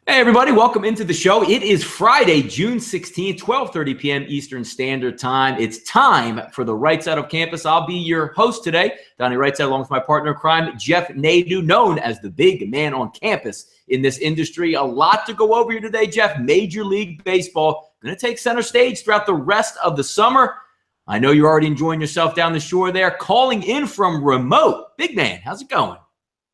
Hey, everybody. Welcome into the show. It is Friday, June 16th, 12:30 p.m. Eastern Standard Time. It's time for the Right Side of Campus. I'll be your host today, Donnie Rightside, along with my partner in crime, Jeff Nadu, known as the big man on campus in this industry. A lot to go over here today, Jeff. Major League Baseball going to take center stage throughout the rest of the summer. I know you're already enjoying yourself down the shore there. Calling in from remote. Big man, how's it going?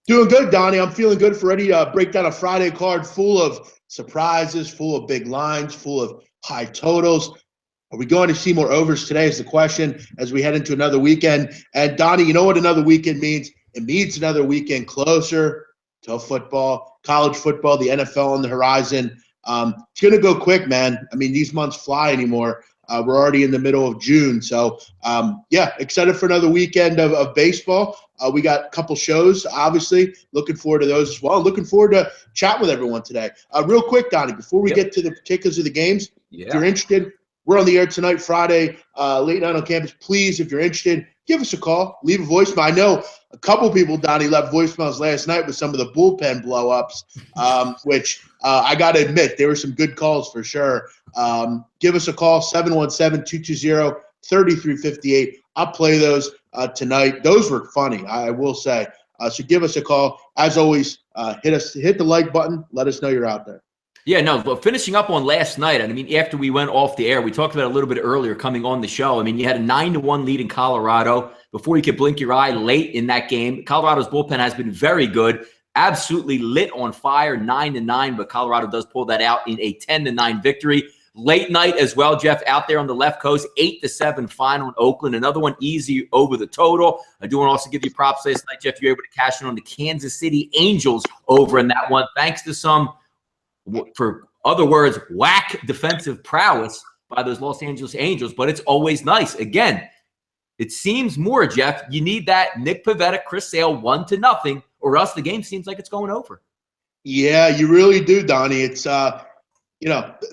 Doing good, Donnie. I'm feeling good for ready to break down a Friday card full of surprises, full of big lines, full of high totals. Are we going to see more overs today is the question as we head into another weekend. And, Donnie, you know what another weekend means? It means another weekend closer to football, college football, the NFL on the horizon. It's going to go quick, man. I mean, these months fly anymore. We're already in the middle of June. So, excited for another weekend of baseball. We got a couple shows, obviously. Looking forward to those as well. Looking forward to chatting with everyone today. Real quick, Donnie, before we get to the particulars of the games, if you're interested, we're on the air tonight, Friday, late night on campus. Please, if you're interested, give us a call. Leave a voicemail. I know a couple people, Donnie, left voicemails last night with some of the bullpen blow-ups, which I got to admit, there were some good calls for sure. Give us a call, 717-220-3358. I'll play those tonight. Those were funny, I will say. So give us a call. As always, hit the like button. Let us know you're out there. Yeah, no, but finishing up on last night, I mean, after we went off the air, we talked about it a little bit earlier coming on the show. I mean, you had a 9-1 lead in Colorado before you could blink your eye late in that game. Colorado's bullpen has been very good, absolutely lit on fire, 9-9, but Colorado does pull that out in a 10-9 victory. Late night as well, Jeff, out there on the left coast, 8-7 final in Oakland. Another one easy over the total. I do want to also give you props last night, Jeff. You were able to cash in on the Kansas City Angels over in that one, thanks to some, for other words, whack defensive prowess by those Los Angeles Angels. But it's always nice. Again, it seems more, Jeff, you need that Nick Pivetta, Chris Sale 1-0, or else the game seems like it's going over. Yeah, you really do, Donnie. It's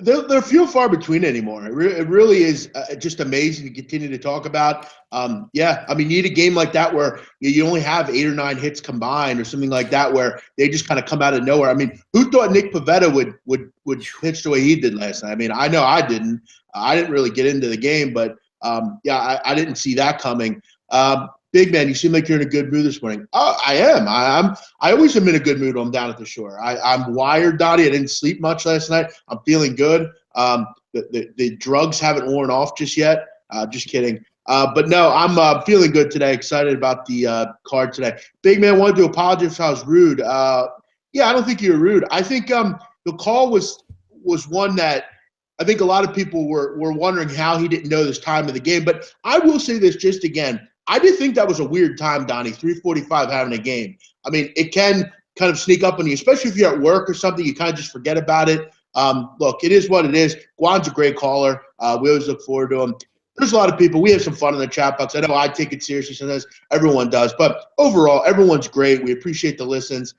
they're few and far between anymore. It really is just amazing to continue to talk about. I mean, you need a game like that where you only have 8 or 9 hits combined or something like that where they just kind of come out of nowhere. I mean, who thought Nick Pivetta would pitch the way he did last night? I mean, I know I didn't. I didn't really get into the game, but I didn't see that coming. Big man, you seem like you're in a good mood this morning. Oh, I am. I always am in a good mood when I'm down at the shore. I'm wired, Donnie. I didn't sleep much last night. I'm feeling good. The drugs haven't worn off just yet. Just kidding. But no, I'm feeling good today. Excited about the card today. Big man, wanted to apologize if I was rude. I don't think you were rude. I think the call was one that I think a lot of people were wondering how he didn't know this time of the game. But I will say this just again. I did think that was a weird time, Donnie, 3:45 having a game. I mean, it can kind of sneak up on you, especially if you're at work or something. You kind of just forget about it. Look, it is what it is. Guan's a great caller. We always look forward to him. There's a lot of people. We have some fun in the chat box. I know I take it seriously sometimes. Everyone does. But overall, everyone's great. We appreciate the listens.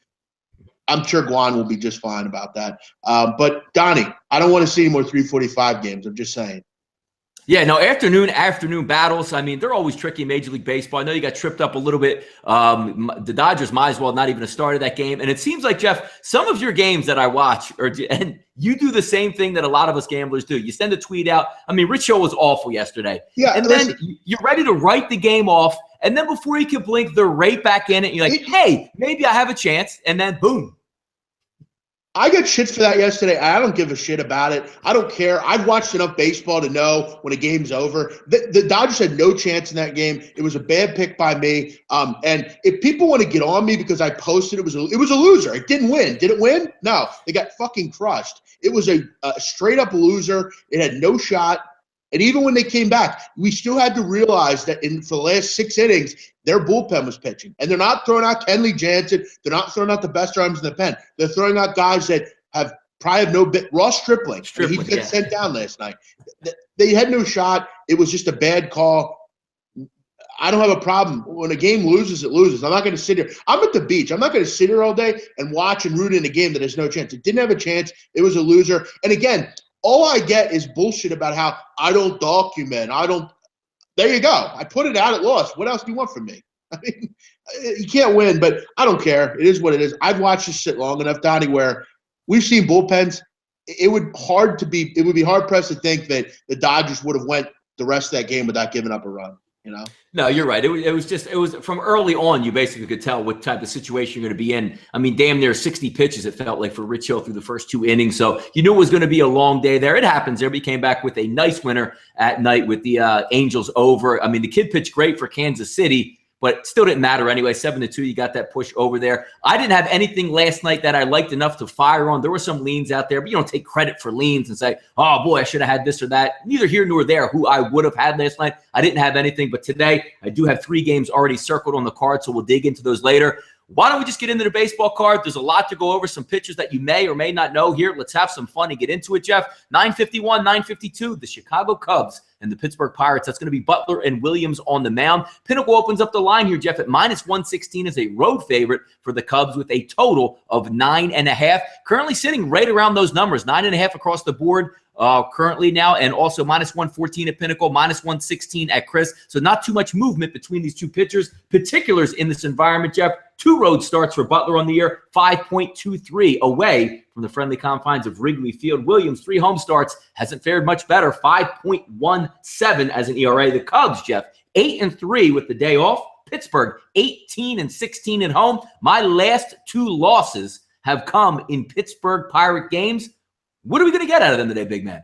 I'm sure Guan will be just fine about that. But, Donnie, I don't want to see any more 3:45 games. I'm just saying. Yeah, no, afternoon battles. I mean, they're always tricky in Major League Baseball. I know you got tripped up a little bit. The Dodgers might as well not even have started that game. And it seems like, Jeff, some of your games that I watch, and you do the same thing that a lot of us gamblers do. You send a tweet out. I mean, Rich Show was awful yesterday. Yeah, and then you're ready to write the game off. And then before you can blink, they're right back in it. And you're like, hey, maybe I have a chance. And then, boom. I got shit for that yesterday. I don't give a shit about it. I don't care. I've watched enough baseball to know when a game's over. The Dodgers had no chance in that game. It was a bad pick by me. And if people want to get on me because I posted it was a loser. It didn't win. Did it win? No. They got fucking crushed. It was a straight up loser. It had no shot. And even when they came back, we still had to realize that for the last 6 innings, their bullpen was pitching. And they're not throwing out Kenley Jansen. They're not throwing out the best arms in the pen. They're throwing out guys that probably have no bit. Ross Stripling. He got sent down last night. They had no shot. It was just a bad call. I don't have a problem. When a game loses, it loses. I'm not going to sit here. I'm at the beach. I'm not going to sit here all day and watch and root in a game that has no chance. It didn't have a chance. It was a loser. And again, all I get is bullshit about how I don't document. There you go. I put it out at loss. What else do you want from me? I mean, you can't win, but I don't care. It is what it is. I've watched this shit long enough, Donnie, where we've seen bullpens. It would be hard pressed to think that the Dodgers would have went the rest of that game without giving up a run. No, you're right. It was from early on. You basically could tell what type of situation you're going to be in. I mean, damn near 60 pitches, it felt like, for Rich Hill through the first 2 innings. So you knew it was going to be a long day there. It happens. Everybody came back with a nice winner at night with the Angels over. I mean, the kid pitched great for Kansas City, but it still didn't matter anyway. 7-2, you got that push over there. I didn't have anything last night that I liked enough to fire on. There were some leans out there, but you don't take credit for leans and say, oh, boy, I should have had this or that. Neither here nor there who I would have had last night. I didn't have anything, but today I do have 3 games already circled on the card, so we'll dig into those later. Why don't we just get into the baseball card? There's a lot to go over, some pitchers that you may or may not know here. Let's have some fun and get into it, Jeff. 9:51, 9:52, the Chicago Cubs and the Pittsburgh Pirates. That's going to be Butler and Williams on the mound. Pinnacle opens up the line here, Jeff, at -116 as a road favorite for the Cubs with a total of 9.5. Currently sitting right around those numbers, 9.5 across the board. Currently now, and also -114 at Pinnacle, -116 at Chris. So not too much movement between these two pitchers. Particulars in this environment, Jeff. 2 road starts for Butler on the year, 5.23 away from the friendly confines of Wrigley Field. Williams, 3 home starts, hasn't fared much better, 5.17 as an ERA. The Cubs, Jeff, 8-3 with the day off. Pittsburgh, 18-16 at home. My last 2 losses have come in Pittsburgh Pirate games. What are we going to get out of them today, big man?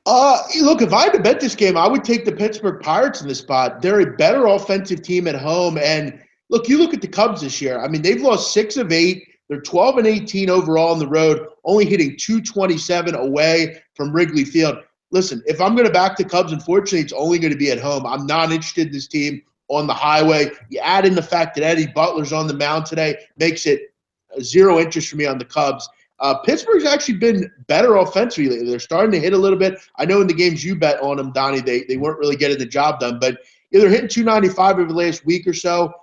Look, if I had to bet this game, I would take the Pittsburgh Pirates in this spot. They're a better offensive team at home. And look, you look at the Cubs this year. I mean, they've lost 6 of 8. They're 12-18 overall on the road, only hitting .227 away from Wrigley Field. Listen, if I'm going to back the Cubs, unfortunately, it's only going to be at home. I'm not interested in this team on the highway. You add in the fact that Eddie Butler's on the mound today, makes it 0 interest for me on the Cubs. Pittsburgh's actually been better offensively lately. They're starting to hit a little bit. I know in the games you bet on them, Donnie, they weren't really getting the job done, but they're hitting .295 over the last week or so.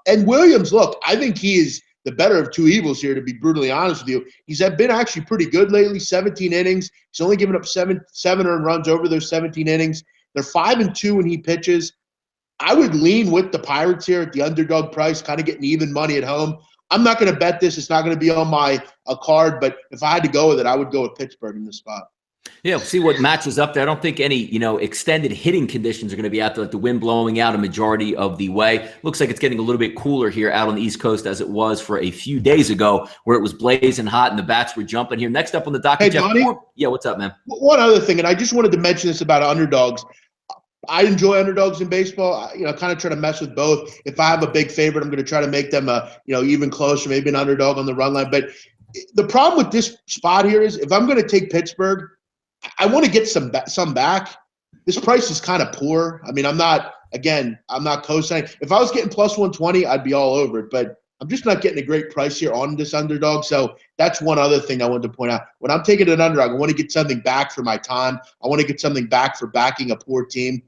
And Williams, look, I think he is the better of 2 evils here, to be brutally honest with you. He's been actually pretty good lately, 17 innings. He's only given up seven earned runs over those 17 innings. They're 5-2 when he pitches. I would lean with the Pirates here at the underdog price, kind of getting even money at home. I'm not going to bet this. It's not going to be on my card, but if I had to go with it, I would go with Pittsburgh in this spot. Yeah, we'll see what matches up there. I don't think any, extended hitting conditions are going to be out there, like the wind blowing out a majority of the way. Looks like it's getting a little bit cooler here out on the East Coast as it was for a few days ago, where it was blazing hot and the bats were jumping here. Next up on the docket, hey, Jeff. Donnie? Yeah, what's up, man? One other thing, and I just wanted to mention this about underdogs. I enjoy underdogs in baseball. Kind of try to mess with both. If I have a big favorite, I'm going to try to make them even closer, maybe an underdog on the run line. But the problem with this spot here is if I'm going to take Pittsburgh, I want to get some back. This price is kind of poor. I mean, I'm not co-signing. If I was getting +120, I'd be all over it. But I'm just not getting a great price here on this underdog. So that's one other thing I wanted to point out. When I'm taking an underdog, I want to get something back for my time. I want to get something back for backing a poor team.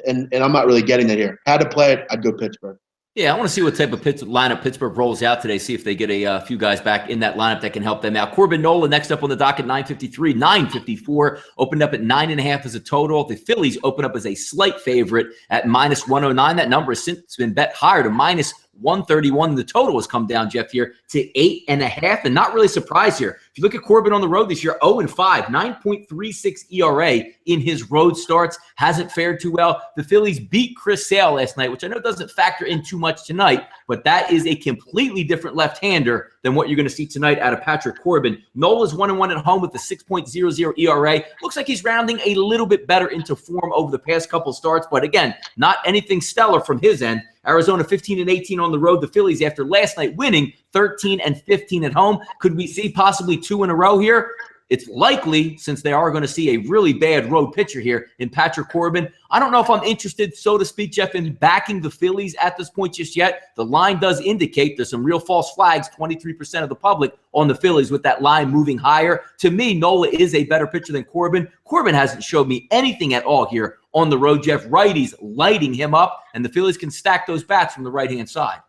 And I'm not really getting it here. Had to play it, I'd go Pittsburgh. Yeah, I want to see what type of lineup Pittsburgh rolls out today, see if they get a few guys back in that lineup that can help them out. Corbin Nola next up on the docket, 9:53, 9:54, opened up at 9.5 as a total. The Phillies open up as a slight favorite at -109. That number has since been bet higher to -131. The total has come down, Jeff, here to 8.5, and not really surprised here. If you look at Corbin on the road this year, 0-5, 9.36 ERA in his road starts. Hasn't fared too well. The Phillies beat Chris Sale last night, which I know doesn't factor in too much tonight, but that is a completely different left-hander than what you're going to see tonight out of Patrick Corbin. Nola's 1-1 at home with the 6.00 ERA. Looks like he's rounding a little bit better into form over the past couple starts, but again, not anything stellar from his end. Arizona 15-18 on the road. The Phillies, after last night winning 13-15 at home. Could we see possibly 2 in a row here? It's likely, since they are going to see a really bad road pitcher here in Patrick Corbin. I don't know if I'm interested, so to speak, Jeff, in backing the Phillies at this point just yet. The line does indicate there's some real false flags, 23% of the public on the Phillies with that line moving higher. To me, Nola is a better pitcher than Corbin. Corbin hasn't showed me anything at all here on the road, Jeff. Righties lighting him up, and the Phillies can stack those bats from the right-hand side.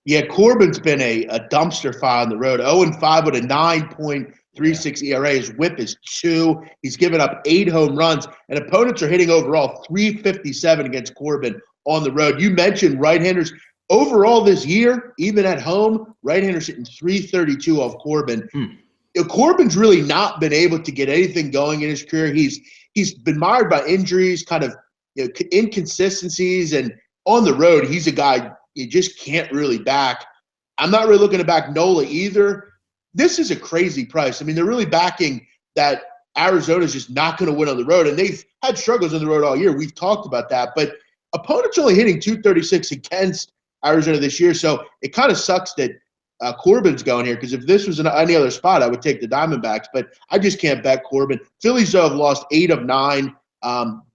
Yeah, Corbin's been a dumpster fire on the road. 0-5 with a 9.36 ERA. His whip is 2. He's given up 8 home runs, and opponents are hitting overall .357 against Corbin on the road. You mentioned right-handers. overall this year, even at home, right-handers hitting 332 off Corbin. Corbin's really not been able to get anything going in his career. He's been mired by injuries, kind of inconsistencies, and on the road, he's a guy you just can't really back. I'm not really looking to back Nola either. This is a crazy price. I mean, they're really backing that Arizona's just not going to win on the road, and they've had struggles on the road all year. We've talked about that, but opponents only hitting 236 against Arizona this year, so it kind of sucks that Corbin's going here, because if this was in any other spot, I would take the Diamondbacks, but I just can't bet Corbin. Phillies, though, have lost 8 of 9.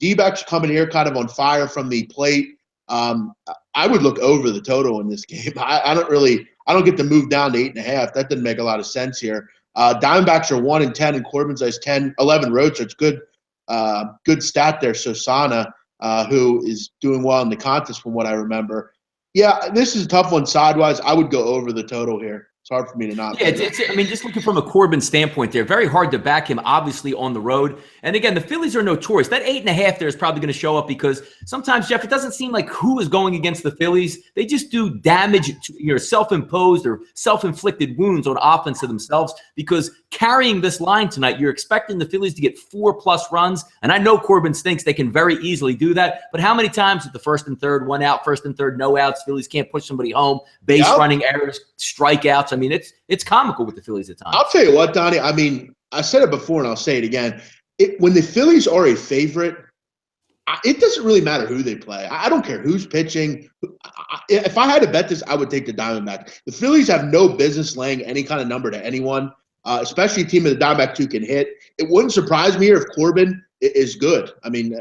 D-backs coming here kind of on fire from the plate. I would look over the total in this game. I don't get to move down to 8.5. That doesn't make a lot of sense here. Diamondbacks are 1-10, and Corbin's has 11 road, so it's good stat there. Sosana, who is doing well in the contest from what I remember. Yeah, this is a tough one sidewise. I would go over the total here. It's hard for me to not. Yeah, I mean, just looking from a Corbin standpoint there, very hard to back him, obviously, on the road. And again, the Phillies are notorious. That 8.5 there is probably going to show up because sometimes, Jeff, it doesn't seem like who is going against the Phillies. They just do damage to self-imposed or self-inflicted wounds on offense to themselves, because carrying this line tonight, you're expecting the Phillies to get 4+ runs. And I know Corbin thinks they can very easily do that. But how many times with the first and third, 1 out, first and third, no outs, Phillies can't push somebody home, base running errors, strikeouts. I mean, it's comical with the Phillies at times. I'll tell you what, Donnie. I mean, I said it before and I'll say it again. When the Phillies are a favorite, it doesn't really matter who they play. I don't care who's pitching. If I had to bet this, I would take the Diamondbacks. The Phillies have no business laying any kind of number to anyone, especially a team of the Diamondbacks who can hit. It wouldn't surprise me if Corbin is good. I mean,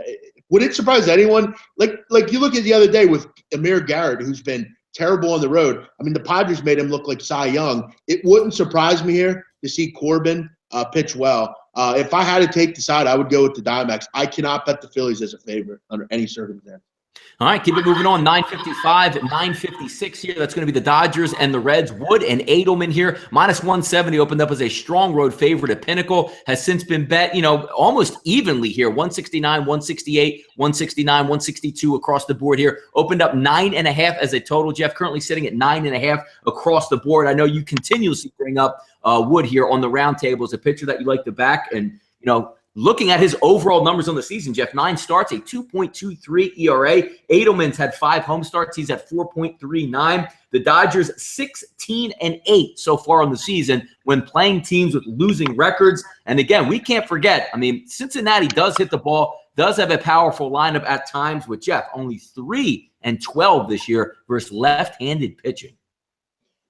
would it surprise anyone? Like you look at the other day with Amir Garrett, who's been terrible on the road. I mean, the Padres made him look like Cy Young. It wouldn't surprise me here to see Corbin pitch well. If I had to take the side, I would go with the Diamondbacks. I cannot bet the Phillies as a favorite under any circumstance. All right, keep it moving on. 9:55 at 9:56 here. That's going to be the Dodgers and the Reds. Wood and Edelman here. -170 opened up as a strong road favorite at Pinnacle. Has since been bet, almost evenly here. 169, 168, 169, 162 across the board here. Opened up 9.5 as a total. Jeff currently sitting at 9.5 across the board. I know you continuously bring up Wood here on the round table as a pitcher that you like to back, and looking at his overall numbers on the season, Jeff, 9 starts, a 2.23 ERA. Edelman's had 5 home starts. He's at 4.39. The Dodgers 16-8 so far on the season when playing teams with losing records. And again, we can't forget, I mean, Cincinnati does hit the ball, does have a powerful lineup at times with Jeff, only 3-12 this year versus left-handed pitching.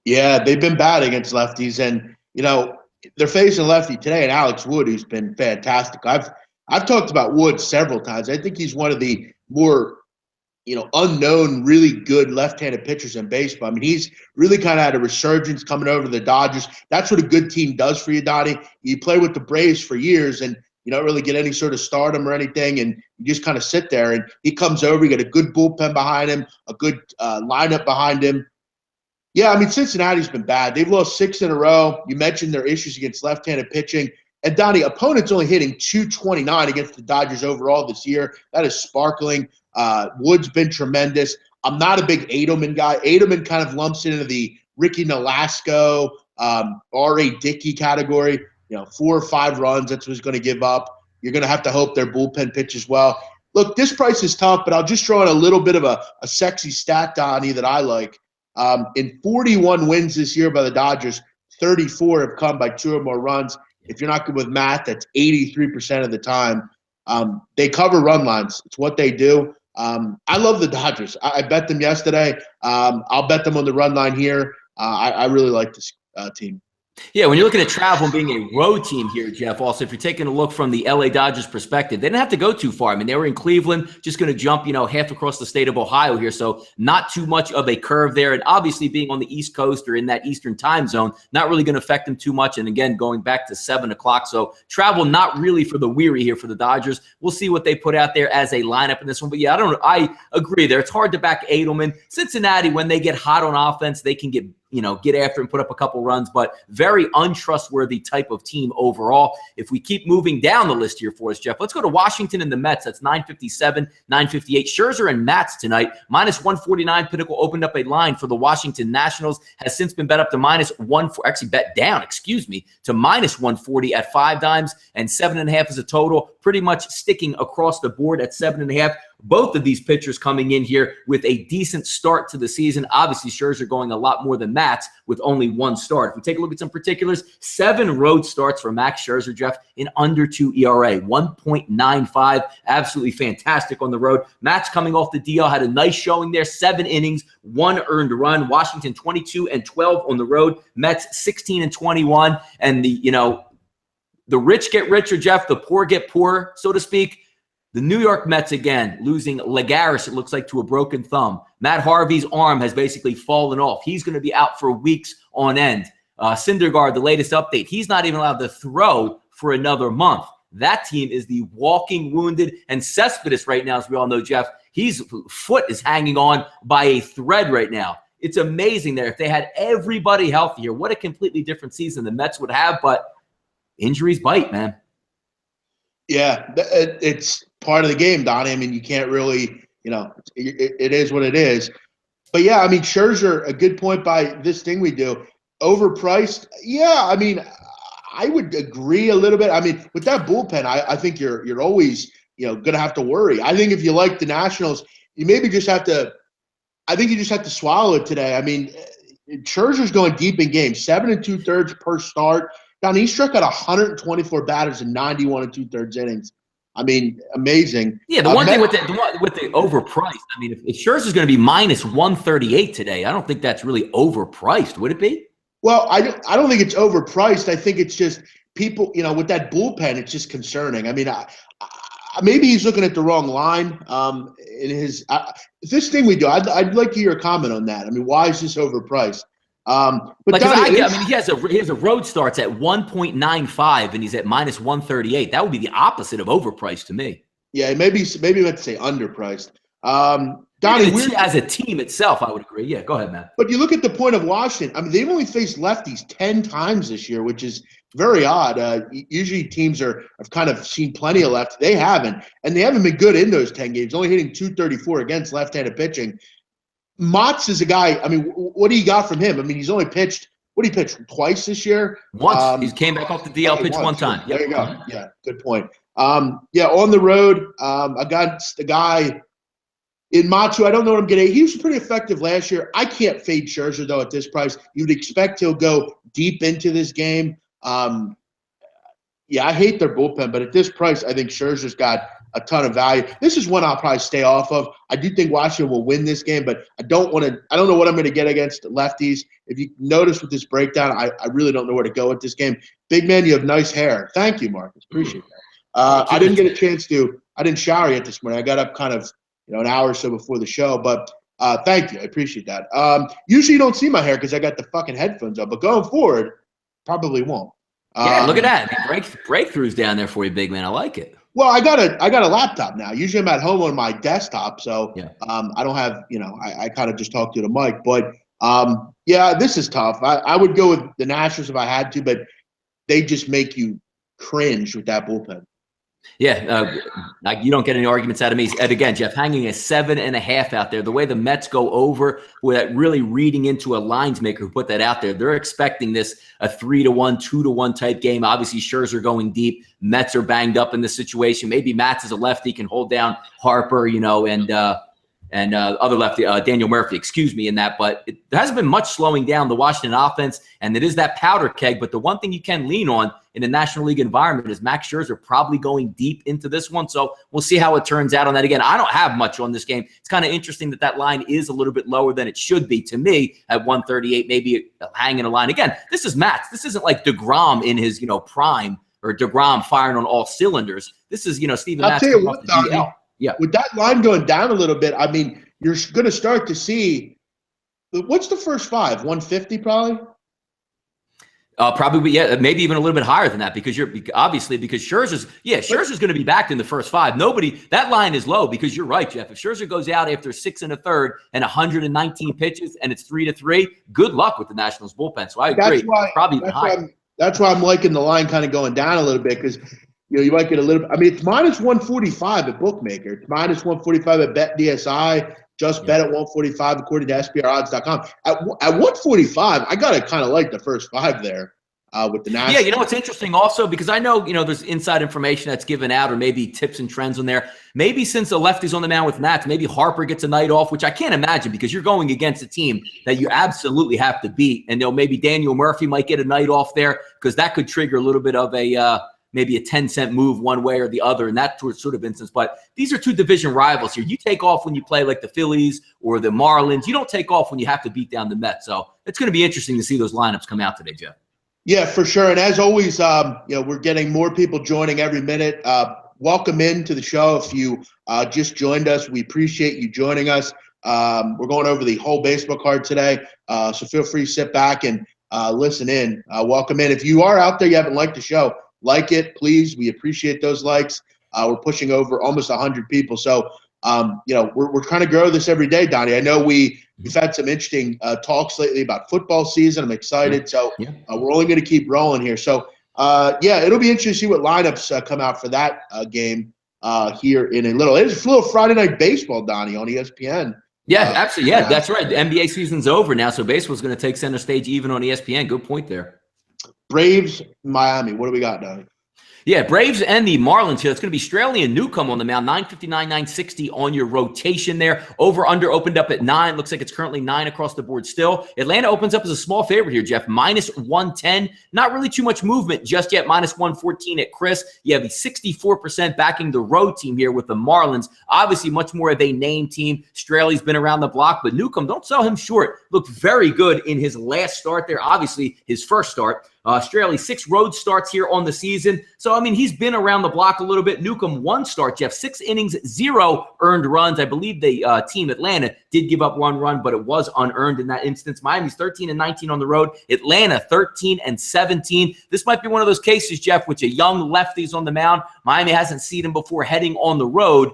Yeah, they've been bad against lefties, and they're facing a lefty today, and Alex Wood, who's been fantastic. I've talked about Wood several times. I think he's one of the more, unknown, really good left-handed pitchers in baseball. I mean, he's really kind of had a resurgence coming over to the Dodgers. That's what a good team does for you, Donnie. You play with the Braves for years, and you don't really get any sort of stardom or anything, and you just kind of sit there. And he comes over, you get a good bullpen behind him, a good lineup behind him. Yeah, I mean, Cincinnati's been bad. They've lost 6 in a row. You mentioned their issues against left-handed pitching. And, Donnie, opponents only hitting 229 against the Dodgers overall this year. That is sparkling. Wood's been tremendous. I'm not a big Edelman guy. Edelman kind of lumps into the Ricky Nolasco, R.A. Dickey category. 4 or 5 runs, that's what he's going to give up. You're going to have to hope their bullpen pitches well. Look, this price is tough, but I'll just throw in a little bit of a sexy stat, Donnie, that I like. In 41 wins this year by the Dodgers, 34 have come by 2 or more runs. If you're not good with math, that's 83% of the time. They cover run lines. It's what they do. I love the Dodgers. I bet them yesterday. I'll bet them on the run line here. I really like this team. Yeah, when you're looking at travel and being a road team here, Jeff, also, if you're taking a look from the LA Dodgers perspective, they didn't have to go too far. I mean, they were in Cleveland, just going to jump, half across the state of Ohio here. So not too much of a curve there. And obviously being on the East Coast or in that Eastern time zone, not really going to affect them too much. And again, going back to 7 o'clock. So travel not really for the weary here for the Dodgers. We'll see what they put out there as a lineup in this one. But yeah, I agree there. It's hard to back Edelman. Cincinnati, when they get hot on offense, they can get get after and put up a couple runs, but very untrustworthy type of team overall. If we keep moving down the list here for us, Jeff, let's go to Washington and the Mets. That's 957, 958. Scherzer and Mats tonight, -149. Pinnacle opened up a line for the Washington Nationals, has since been bet up to -1, actually bet down, to -140 at 5 dimes, and 7.5 is a total, pretty much sticking across the board at 7.5. Both of these pitchers coming in here with a decent start to the season. Obviously, Scherzer going a lot more than Mats with only 1 start. If we take a look at some particulars, 7 road starts for Max Scherzer, Jeff, in under 2 ERA, 1.95. Absolutely fantastic on the road. Mats coming off the DL, had a nice showing there, 7 innings, 1 earned run. Washington 22-12 on the road. Mets 16-21. And the rich get richer, Jeff, the poor get poorer, so to speak. The New York Mets, again, losing Lagares, it looks like, to a broken thumb. Matt Harvey's arm has basically fallen off. He's going to be out for weeks on end. Syndergaard, the latest update, he's not even allowed to throw for another month. That team is the walking wounded. And Cespedes right now, as we all know, Jeff, his foot is hanging on by a thread right now. It's amazing there. If they had everybody healthy here, what a completely different season the Mets would have. But injuries bite, man. Yeah, it's part of the game, Donnie. I mean, you can't really, it is what it is. But yeah, I mean, Scherzer, a good point by this thing we do. Overpriced. Yeah, I mean, I would agree a little bit. I mean, with that bullpen, I think you're always, going to have to worry. I think if you like the Nationals, you maybe just have to, I think you just have to swallow it today. I mean, Scherzer's going deep in games, 7 2/3 per start. Don, he struck out 124 batters in 91 2/3 innings. I mean, amazing. Yeah, the one thing with the overpriced, I mean, if Scherzer's going to be -138 today, I don't think that's really overpriced, would it be? Well, I don't think it's overpriced. I think it's just people, with that bullpen, it's just concerning. I mean, maybe he's looking at the wrong line. In his this thing we do, I'd like to hear a comment on that. I mean, why is this overpriced? But like, Donnie, I mean, he has a road starts at 1.95 and he's at -138. That would be the opposite of overpriced to me. Yeah, maybe let's say underpriced. Donnie, as a team itself, I would agree. Yeah, go ahead, man. But you look at the point of Washington. I mean, they've only faced lefties 10 times this year, which is very odd. Usually teams have kind of seen plenty of left. They haven't, and they haven't been good in those 10 games. Only hitting .234 against left-handed pitching. Motts is a guy. I mean, what do you got from him? I mean, he's only pitched. What did he pitch twice this year? Once. He came back off the DL, pitched one time. There you go. Yeah, good point. Yeah, on the road, I got the guy in Matsu. I don't know what I'm getting. He was pretty effective last year. I can't fade Scherzer though at this price. You'd expect he'll go deep into this game. Yeah, I hate their bullpen, but at this price, I think Scherzer's got a ton of value. This is one I'll probably stay off of. I do think Washington will win this game, but I don't know what I'm going to get against lefties. If you notice with this breakdown, I really don't know where to go with this game. Big man, you have nice hair. Thank you, Marcus. Appreciate that. I didn't get a chance to. I didn't shower yet this morning. I got up kind of an hour or so before the show, but thank you. I appreciate that. Usually you don't see my hair because I got the fucking headphones on, but going forward, probably won't. Yeah, look at that. Breakthroughs down there for you, big man. I like it. Well, I got a laptop now. Usually I'm at home on my desktop, so yeah. I don't have, I kind of just talk to the mic. But, yeah, this is tough. I would go with the Nationals if I had to, but they just make you cringe with that bullpen. Yeah, you don't get any arguments out of me. And again, Jeff, hanging a 7.5 out there. The way the Mets go over, with really reading into a lines maker who put that out there, they're expecting this a 3-1, 2-1 type game. Obviously, Scherzer going deep. Mets are banged up in this situation. Maybe Mats as a lefty can hold down Harper, and other lefty, Daniel Murphy, in that. But there hasn't been much slowing down the Washington offense, and it is that powder keg. But the one thing you can lean on in a National League environment is Max Scherzer probably going deep into this one. So we'll see how it turns out on that. Again, I don't have much on this game. It's kind of interesting that line is a little bit lower than it should be to me at 138, maybe hanging a line. Again, this is Mats. This isn't like DeGrom in his, prime, or DeGrom firing on all cylinders. This is, Steven Matz. I'll tell you what, Donnie, yeah. With that line going down a little bit, I mean, you're going to start to see – what's the first 5? 150 probably? Probably, yeah, maybe even a little bit higher than that because Scherzer's going to be backed in the first 5. That line is low because you're right, Jeff. If Scherzer goes out after 6 1/3 and 119 pitches and it's 3-3, good luck with the Nationals bullpen. So I agree. That's why I'm liking the line kind of going down a little bit because you might get a little. I mean, it's minus 145 at bookmaker. It's minus 145 at Bet DSI. Just bet at 145 according to SBRodds.com. At 145, I gotta kind of like the first 5 there with the Nationals. Yeah, you know what's interesting also, because I know there's inside information that's given out or maybe tips and trends on there. Maybe since the lefty's on the mound with Nats, maybe Harper gets a night off, which I can't imagine because you're going against a team that you absolutely have to beat. And maybe Daniel Murphy might get a night off there because that could trigger a little bit of maybe a 10-cent move one way or the other in that sort of instance. But these are 2 division rivals here. You take off when you play like the Phillies or the Marlins. You don't take off when you have to beat down the Mets. So it's going to be interesting to see those lineups come out today, Jeff. Yeah, for sure. And as always, we're getting more people joining every minute. Welcome into the show. If you just joined us, we appreciate you joining us. We're going over the whole baseball card today. So feel free to sit back and listen in. Welcome in. If you are out there, you haven't liked the show, like it, please. We appreciate those likes. We're pushing over almost 100 people. So, we're trying to grow this every day, Donnie. I know we've had some interesting talks lately about football season. I'm excited. So we're only going to keep rolling here. So, it'll be interesting to see what lineups come out for that game here in a little. It's a little Friday Night Baseball, Donnie, on ESPN. Yeah, absolutely. Yeah, that's right. The NBA season's over now, so baseball's going to take center stage even on ESPN. Good point there. Braves, Miami. What do we got, Donnie? Yeah, Braves and the Marlins here. It's going to be Straley and Newcomb on the mound, 959, 960 on your rotation there. Over-under opened up at 9. Looks like it's currently 9 across the board still. Atlanta opens up as a small favorite here, Jeff, minus 110. Not really too much movement just yet, minus 114 at Chris. You have the 64% backing the road team here with the Marlins. Obviously, much more of a name team. Straley's been around the block, but Newcomb, don't sell him short. Looked very good in his last start there, obviously his first start. Straley, 6 road starts here on the season. So, I mean, he's been around the block a little bit. Newcomb, 1 start, Jeff, 6 innings, 0 earned runs. I believe the team Atlanta did give up 1 run, but it was unearned in that instance. Miami's 13-19 on the road. Atlanta, 13-17. This might be one of those cases, Jeff, with a young lefties on the mound. Miami hasn't seen him before heading on the road.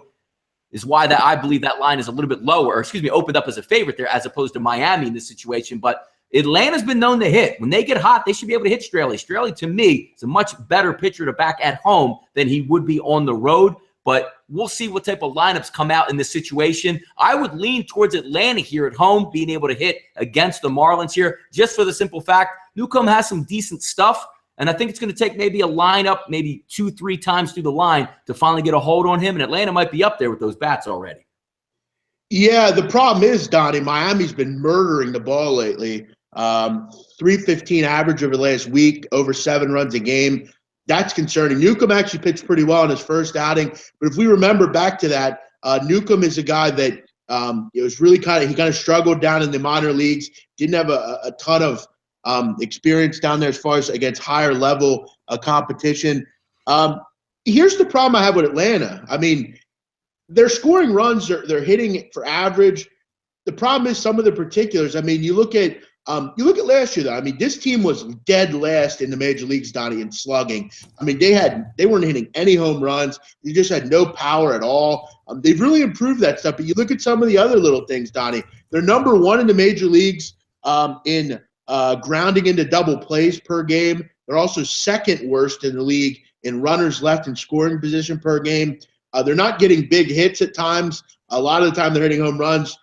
Is why that I believe that line is a little bit lower, or opened up as a favorite there as opposed to Miami in this situation. But Atlanta's been known to hit. When they get hot, they should be able to hit Straley. Straley, to me, is a much better pitcher to back at home than he would be on the road. But we'll see what type of lineups come out in this situation. I would lean towards Atlanta here at home, being able to hit against the Marlins here, just for the simple fact Newcomb has some decent stuff. And I think it's going to take maybe a lineup, maybe 2-3 times through the line to finally get a hold on him. And Atlanta might be up there with those bats already. Yeah, the problem is, Donnie, Miami's been murdering the ball lately. 315 average over the last week, over 7 runs a game. That's concerning. Newcomb actually pitched pretty well in his first outing. But if we remember back to that, Newcomb is a guy that it was really he kind of struggled down in the minor leagues, didn't have a ton of experience down there as far as against higher level competition. Here's the problem I have with Atlanta. I mean, they're scoring runs, they're hitting for average. The problem is some of the particulars. I mean, you look at last year, though. I mean, this team was dead last in the major leagues, Donnie, in slugging. I mean, they weren't hitting any home runs. They just had no power at all. They've really improved that stuff. But you look at some of the other little things, Donnie. They're number 1 in the major leagues in grounding into double plays per game. They're also second worst in the league in runners left in scoring position per game. They're not getting big hits at times. A lot of the time they're hitting home runs.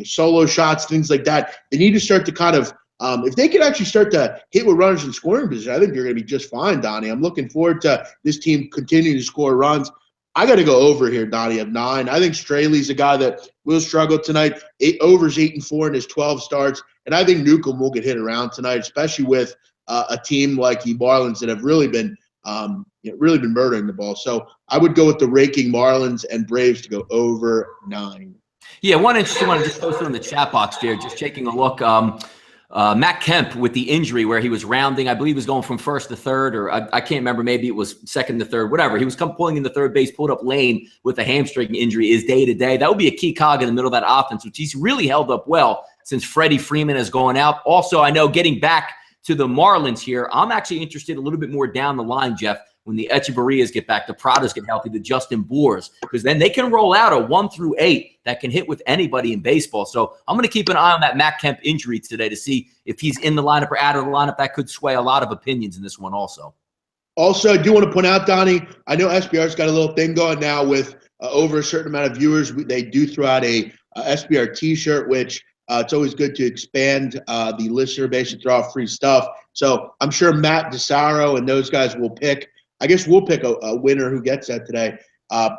Solo shots, things like that. They need to start to kind of, if they could actually start to hit with runners in scoring position, I think you're going to be just fine, Donnie. I'm looking forward to this team continuing to score runs. I got to go over here, Donnie, at 9. I think Straley's a guy that will struggle tonight. Over's 8-4 in his 12 starts, and I think Newcomb will get hit around tonight, especially with a team like the Marlins that have really been murdering the ball. So I would go with the raking Marlins and Braves to go over 9. Yeah, one interesting one I just posted on the chat box there, just taking a look. Matt Kemp with the injury where he was rounding, I believe he was going from first to third, or I can't remember, maybe it was second to third, whatever. He was pulling in the third base, pulled up lane with a hamstring injury, is day to day. That would be a key cog in the middle of that offense, which he's really held up well since Freddie Freeman has gone out. Also, I know getting back to the Marlins here. I'm actually interested a little bit more down the line, Jeff, when the Echeverrias get back, the Pradas get healthy, the Justin Boers, because then they can roll out a 1 through 8 that can hit with anybody in baseball. So I'm going to keep an eye on that Matt Kemp injury today to see if he's in the lineup or out of the lineup. That could sway a lot of opinions in this one also. Also, I do want to point out, Donnie, I know SBR's got a little thing going now with over a certain amount of viewers. They do throw out a SBR t-shirt, which it's always good to expand the listener base and throw out free stuff. So I'm sure Matt DeSaro and those guys will pick. I guess we'll pick a winner who gets that today.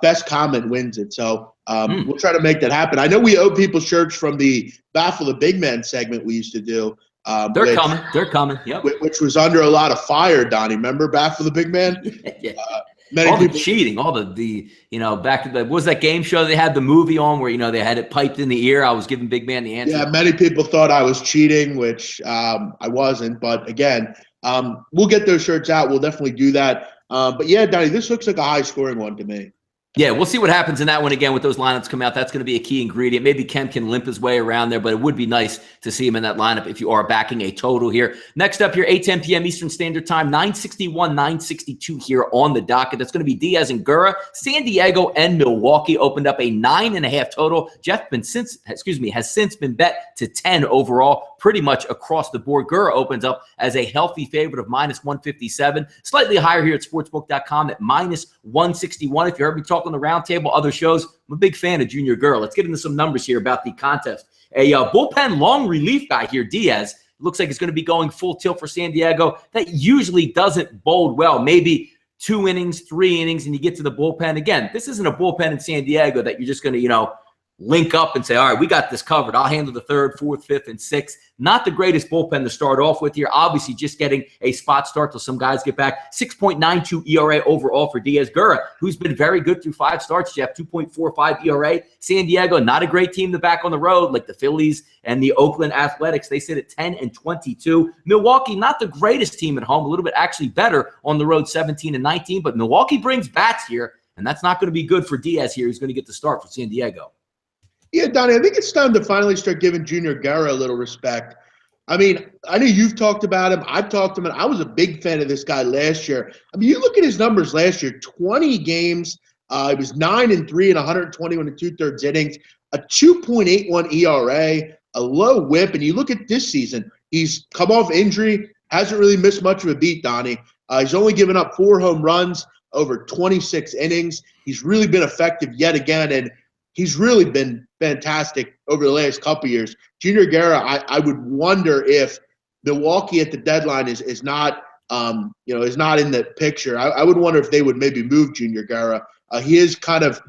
Best comment wins it. So we'll try to make that happen. I know we owe people shirts from the Baffle the Big Man segment we used to do. They're coming. They're coming. Yep. Which was under a lot of fire, Donnie. Remember Baffle the Big Man? Yeah. All the cheating, all the back to what was that game show they had the movie on where, they had it piped in the ear. I was giving Big Man the answer. Yeah, many people thought I was cheating, which I wasn't. But again, we'll get those shirts out. We'll definitely do that. But yeah, Donnie, this looks like a high-scoring one to me. Yeah, we'll see what happens in that one again with those lineups come out. That's going to be a key ingredient. Maybe Kemp can limp his way around there, but it would be nice to see him in that lineup if you are backing a total here. Next up here, 8:10 p.m. Eastern Standard Time, 961, 962 here on the docket. That's going to be Diaz and Gurra. San Diego and Milwaukee opened up a 9.5 total. Jeff has since been bet to 10 overall, pretty much across the board. Gurra opens up as a healthy favorite of -157, slightly higher here at sportsbook.com at -161. If you heard me talk on the roundtable, other shows, I'm a big fan of Junior Gurra. Let's get into some numbers here about the contest. A bullpen long relief guy here, Diaz, looks like it's going to be going full tilt for San Diego. That usually doesn't bode well. Maybe 2 innings, 3 innings, and you get to the bullpen. Again, this isn't a bullpen in San Diego that you're just going to, link up and say, all right, we got this covered. I'll handle the 3rd, 4th, 5th, and 6th. Not the greatest bullpen to start off with here. Obviously, just getting a spot start till some guys get back. 6.92 ERA overall for Diaz. Gurra, who's been very good through 5 starts, Jeff, 2.45 ERA. San Diego, not a great team to back on the road like the Phillies and the Oakland Athletics. They sit at 10-22. Milwaukee, not the greatest team at home, a little bit actually better on the road, 17-19. But Milwaukee brings bats here, and that's not going to be good for Diaz here. He's going to get the start for San Diego. Yeah, Donnie, I think it's time to finally start giving Junior Gurra a little respect. I mean, I know you've talked about him. I've talked to him. And I was a big fan of this guy last year. I mean, you look at his numbers last year, 20 games. He was 9-3 in 121 2/3 innings, a 2.81 ERA, a low whip. And you look at this season, he's come off injury, hasn't really missed much of a beat, Donnie. He's only given up 4 home runs over 26 innings. He's really been effective yet again. And he's really been fantastic over the last couple of years. Junior Gurra, I would wonder if Milwaukee at the deadline is not is not in the picture. I would wonder if they would maybe move Junior Gurra. He is kind of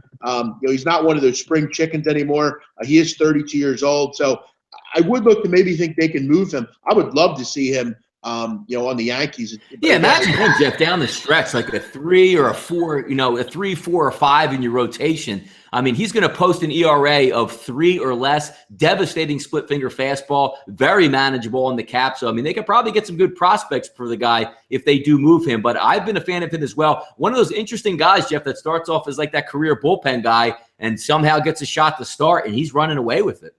he's not one of those spring chickens anymore. He is 32 years old, so I would look to maybe think they can move him. I would love to see him on the Yankees. Yeah, imagine him, Jeff, down the stretch, like a 3 or a 4, a 3, 4, or 5 in your rotation. I mean, he's going to post an ERA of 3 or less, devastating split finger fastball, very manageable on the cap. So, I mean, they could probably get some good prospects for the guy if they do move him. But I've been a fan of him as well. One of those interesting guys, Jeff, that starts off as like that career bullpen guy and somehow gets a shot to start, and he's running away with it.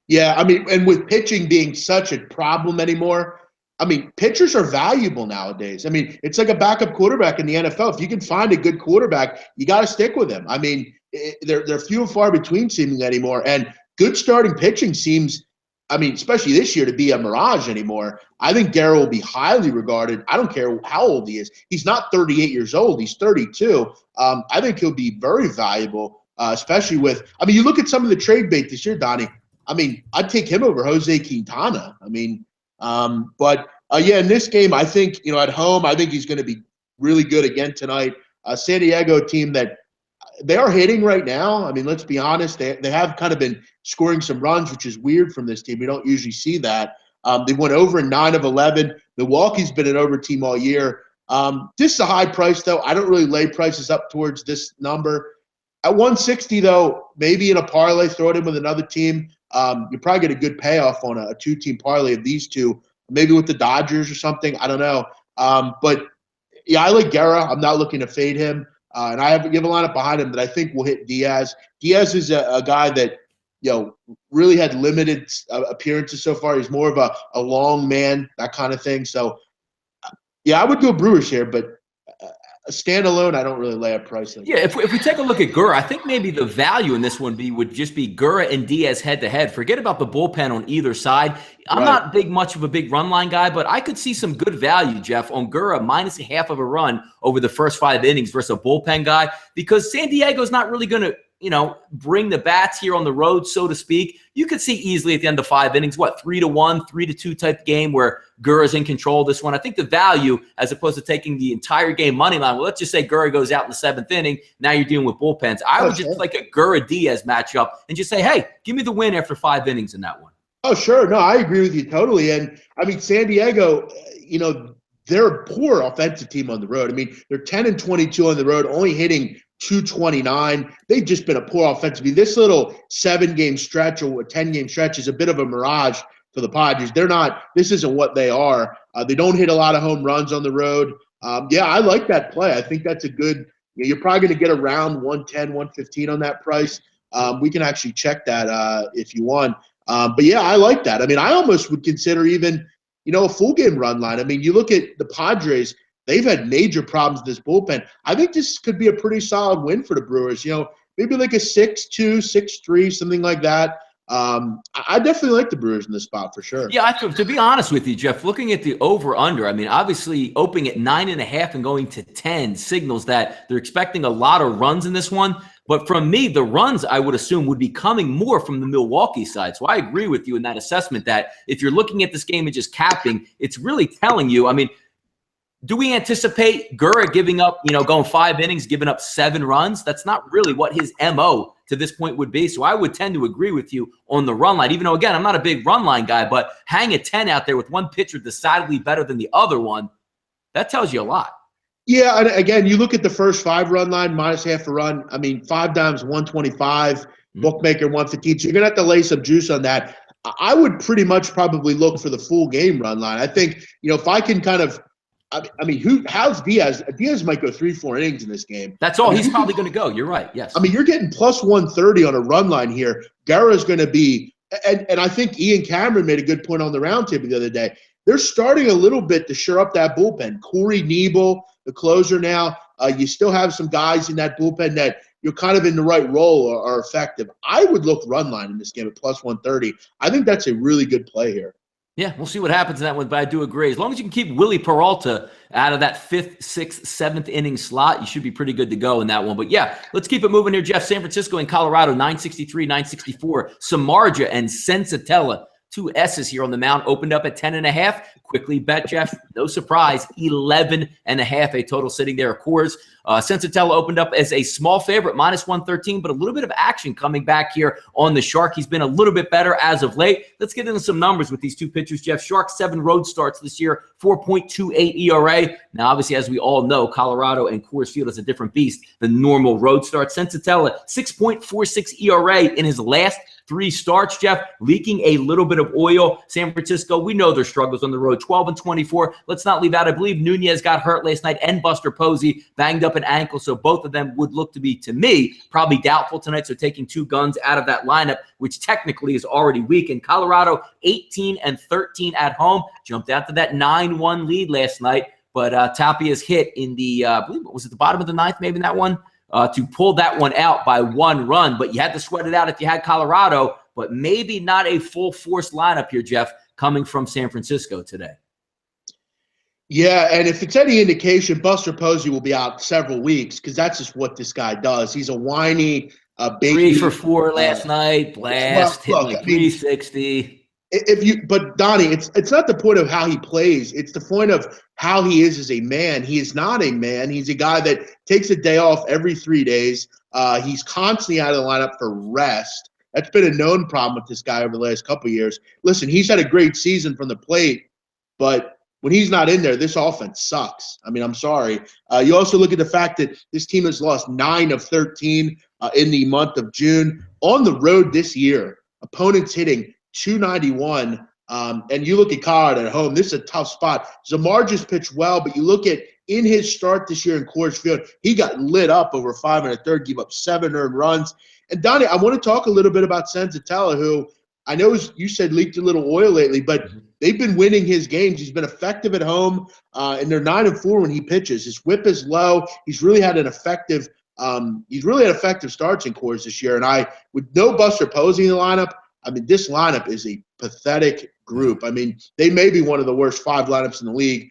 Yeah, I mean, and with pitching being such a problem anymore, I mean, pitchers are valuable nowadays. I mean, it's like a backup quarterback in the NFL. If you can find a good quarterback, you got to stick with him. I mean, they're few and far between seemingly anymore. And good starting pitching seems, I mean, especially this year, to be a mirage anymore. I think Gurra will be highly regarded. I don't care how old he is. He's not 38 years old. He's 32. I think he'll be very valuable, especially with – I mean, you look at some of the trade bait this year, Donnie. I mean, I'd take him over Jose Quintana. I mean, yeah, in this game, I think, at home, I think he's going to be really good again tonight. San Diego team that they are hitting right now. I mean, let's be honest. They have kind of been scoring some runs, which is weird from this team. We don't usually see that. They went over in 9 of 11. Milwaukee's been an over team all year. This is a high price, though. I don't really lay prices up towards this number. At 160, though, maybe in a parlay, throw it in with another team. You probably get a good payoff on a 2-team parlay of these two, maybe with the Dodgers or something. I don't know. But, yeah, I like Gurra. I'm not looking to fade him. And I have a lineup behind him that I think will hit Diaz. Diaz is a guy that, really had limited appearances so far. He's more of a long man, that kind of thing. So, yeah, I would go Brewers here, but a standalone, I don't really lay a price on. Yeah, if we take a look at Gura, I think maybe the value in this one would just be Gura and Diaz head-to-head. Forget about the bullpen on either side. I'm not much of a big run line guy, but I could see some good value, Jeff, on Gura minus a half of a run over the first 5 innings versus a bullpen guy, because San Diego's not really going to bring the bats here on the road, so to speak. You could see easily at the end of 5 innings, 3-1, 3-2 type game where Gura's in control of this one. I think the value, as opposed to taking the entire game money line, well, let's just say Gura goes out in the 7th inning. Now you're dealing with bullpens. I would just like a Gura-Diaz matchup and just say, hey, give me the win after 5 innings in that one. Oh, sure. No, I agree with you totally. And, I mean, San Diego, they're a poor offensive team on the road. I mean, they're 10-22 on the road, only hitting .229. They've just been a poor offensive team. This little 7-game stretch or 10-game stretch is a bit of a mirage for the Padres. This isn't what they are. They don't hit a lot of home runs on the road. Yeah, I like that play. I think that's a good, you're probably going to get around 110, 115 on that price. We can actually check that if you want. But yeah, I like that. I mean, I almost would consider even, a full game run line. I mean, you look at the Padres, they've had major problems in this bullpen. I think this could be a pretty solid win for the Brewers. Maybe like a 6-2, 6-3, something like that. I definitely like the Brewers in this spot for sure. Yeah, to be honest with you, Jeff, looking at the over-under, I mean, obviously opening at 9.5 and going to 10 signals that they're expecting a lot of runs in this one. But from me, the runs, I would assume, would be coming more from the Milwaukee side. So I agree with you in that assessment that if you're looking at this game and just capping, it's really telling you, I mean, do we anticipate Gura giving up, going 5 innings, giving up 7 runs? That's not really what his MO to this point would be. So I would tend to agree with you on the run line, even though, again, I'm not a big run line guy, but hang a 10 out there with one pitcher decidedly better than the other one, that tells you a lot. Yeah, and again, you look at the first 5 run line, minus half a run. I mean, 5 dimes, 125, bookmaker 115. So you're going to have to lay some juice on that. I would pretty much probably look for the full game run line. I think, if I can kind of, I mean, how's Diaz? Diaz might go 3-4 innings in this game. That's all. He's probably going to go. You're right. Yes. I mean, you're getting plus 130 on a run line here. Gura's going to be, and I think Ian Cameron made a good point on the roundtable the other day. They're starting a little bit to shore up that bullpen. Corey Nebel, the closer now. You still have some guys in that bullpen that you're kind of in the right role or are effective. I would look run line in this game at plus 130. I think that's a really good play here. Yeah, we'll see what happens in that one, but I do agree. As long as you can keep Willie Peralta out of that 5th, 6th, 7th inning slot, you should be pretty good to go in that one. But yeah, let's keep it moving here, Jeff. San Francisco and Colorado, 963, 964. Samardzija and Sensatella, 2 S's here on the mound, opened up at 10.5. Quickly bet, Jeff. No surprise, 11.5, a total sitting there, of course. Sensatella opened up as a small favorite, minus 113, but a little bit of action coming back here on the Shark. He's been a little bit better as of late. Let's get into some numbers with these 2 pitchers, Jeff. Shark, 7 road starts this year, 4.28 ERA. Now, obviously, as we all know, Colorado and Coors Field is a different beast than normal road starts. Sensatella, 6.46 ERA in his last 3 starts, Jeff, leaking a little bit of oil. San Francisco, we know their struggles on the road, 12-24. Let's not leave out, I believe Nunez got hurt last night and Buster Posey banged up an ankle, so both of them would look to be, to me, probably doubtful tonight. So taking 2 guns out of that lineup, which technically is already weak. And Colorado, 18-13 at home, jumped out to that 9-1 lead last night. But Tapia's hit in the, I believe it was at the bottom of the 9th, maybe in that one, to pull that one out by 1 run. But you had to sweat it out if you had Colorado, but maybe not a full force lineup here, Jeff, coming from San Francisco today. Yeah, and if it's any indication, Buster Posey will be out several weeks because that's just what this guy does. He's a whiny, baby. 3 for 4 last night, blast, hit like 360. But Donnie, it's not the point of how he plays. It's the point of how he is as a man. He is not a man. He's a guy that takes a day off every 3 days. He's constantly out of the lineup for rest. That's been a known problem with this guy over the last couple of years. Listen, he's had a great season from the plate, but when he's not in there, this offense sucks. I mean, I'm sorry. You also look at the fact that this team has lost 9 of 13 in the month of June. On the road this year, opponents hitting .291 And you look at Colorado at home, this is a tough spot. Zamar just pitched well, but you look at in his start this year in Coors Field, he got lit up over 5 1/3, gave up 7 earned runs. And Donnie, I want to talk a little bit about Senzatella, who I know you said leaked a little oil lately, but they've been winning his games. He's been effective at home, and they're 9-4 when he pitches. His whip is low. He's really had an effective starts in Coors this year. And with no Buster Posey in the lineup, I mean, this lineup is a pathetic group. I mean, they may be one of the worst 5 lineups in the league.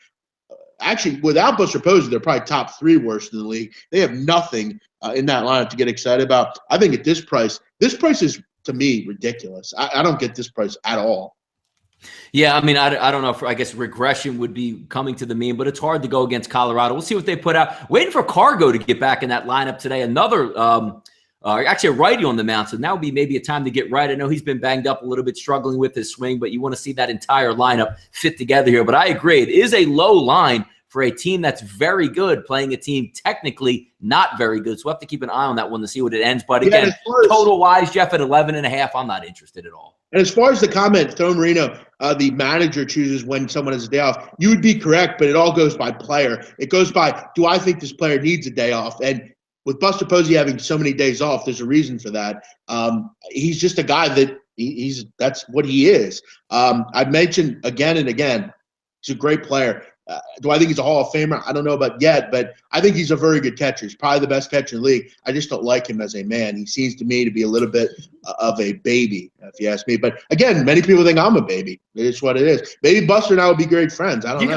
Actually, without Buster Posey, they're probably top 3 worst in the league. They have nothing in that lineup to get excited about. I think at this price is, to me, ridiculous. I don't get this price at all. Yeah, I mean, I don't know if I guess regression would be coming to the mean, but it's hard to go against Colorado. We'll see what they put out. Waiting for Cargo to get back in that lineup today. Another actually a righty on the mound, so now would be maybe a time to get right. I know he's been banged up a little bit, struggling with his swing, but you want to see that entire lineup fit together here. But I agree, it is a low line for a team that's very good playing a team technically not very good. So we'll have to keep an eye on that one to see what it ends. But again, total-wise, Jeff, at 11.5, I'm not interested at all. And as far as the comment, Tone Marino, the manager chooses when someone has a day off, you would be correct, but it all goes by player. It goes by, do I think this player needs a day off? And with Buster Posey having so many days off, there's a reason for that. He's just a guy that that's what he is. I've mentioned again and again, he's a great player. Do I think he's a Hall of Famer? I don't know about yet, but I think he's a very good catcher. He's probably the best catcher in the league. I just don't like him as a man. He seems to me to be a little bit of a baby, if you ask me. But again, many people think I'm a baby. It's what it is. Maybe Buster and I would be great friends. I don't know.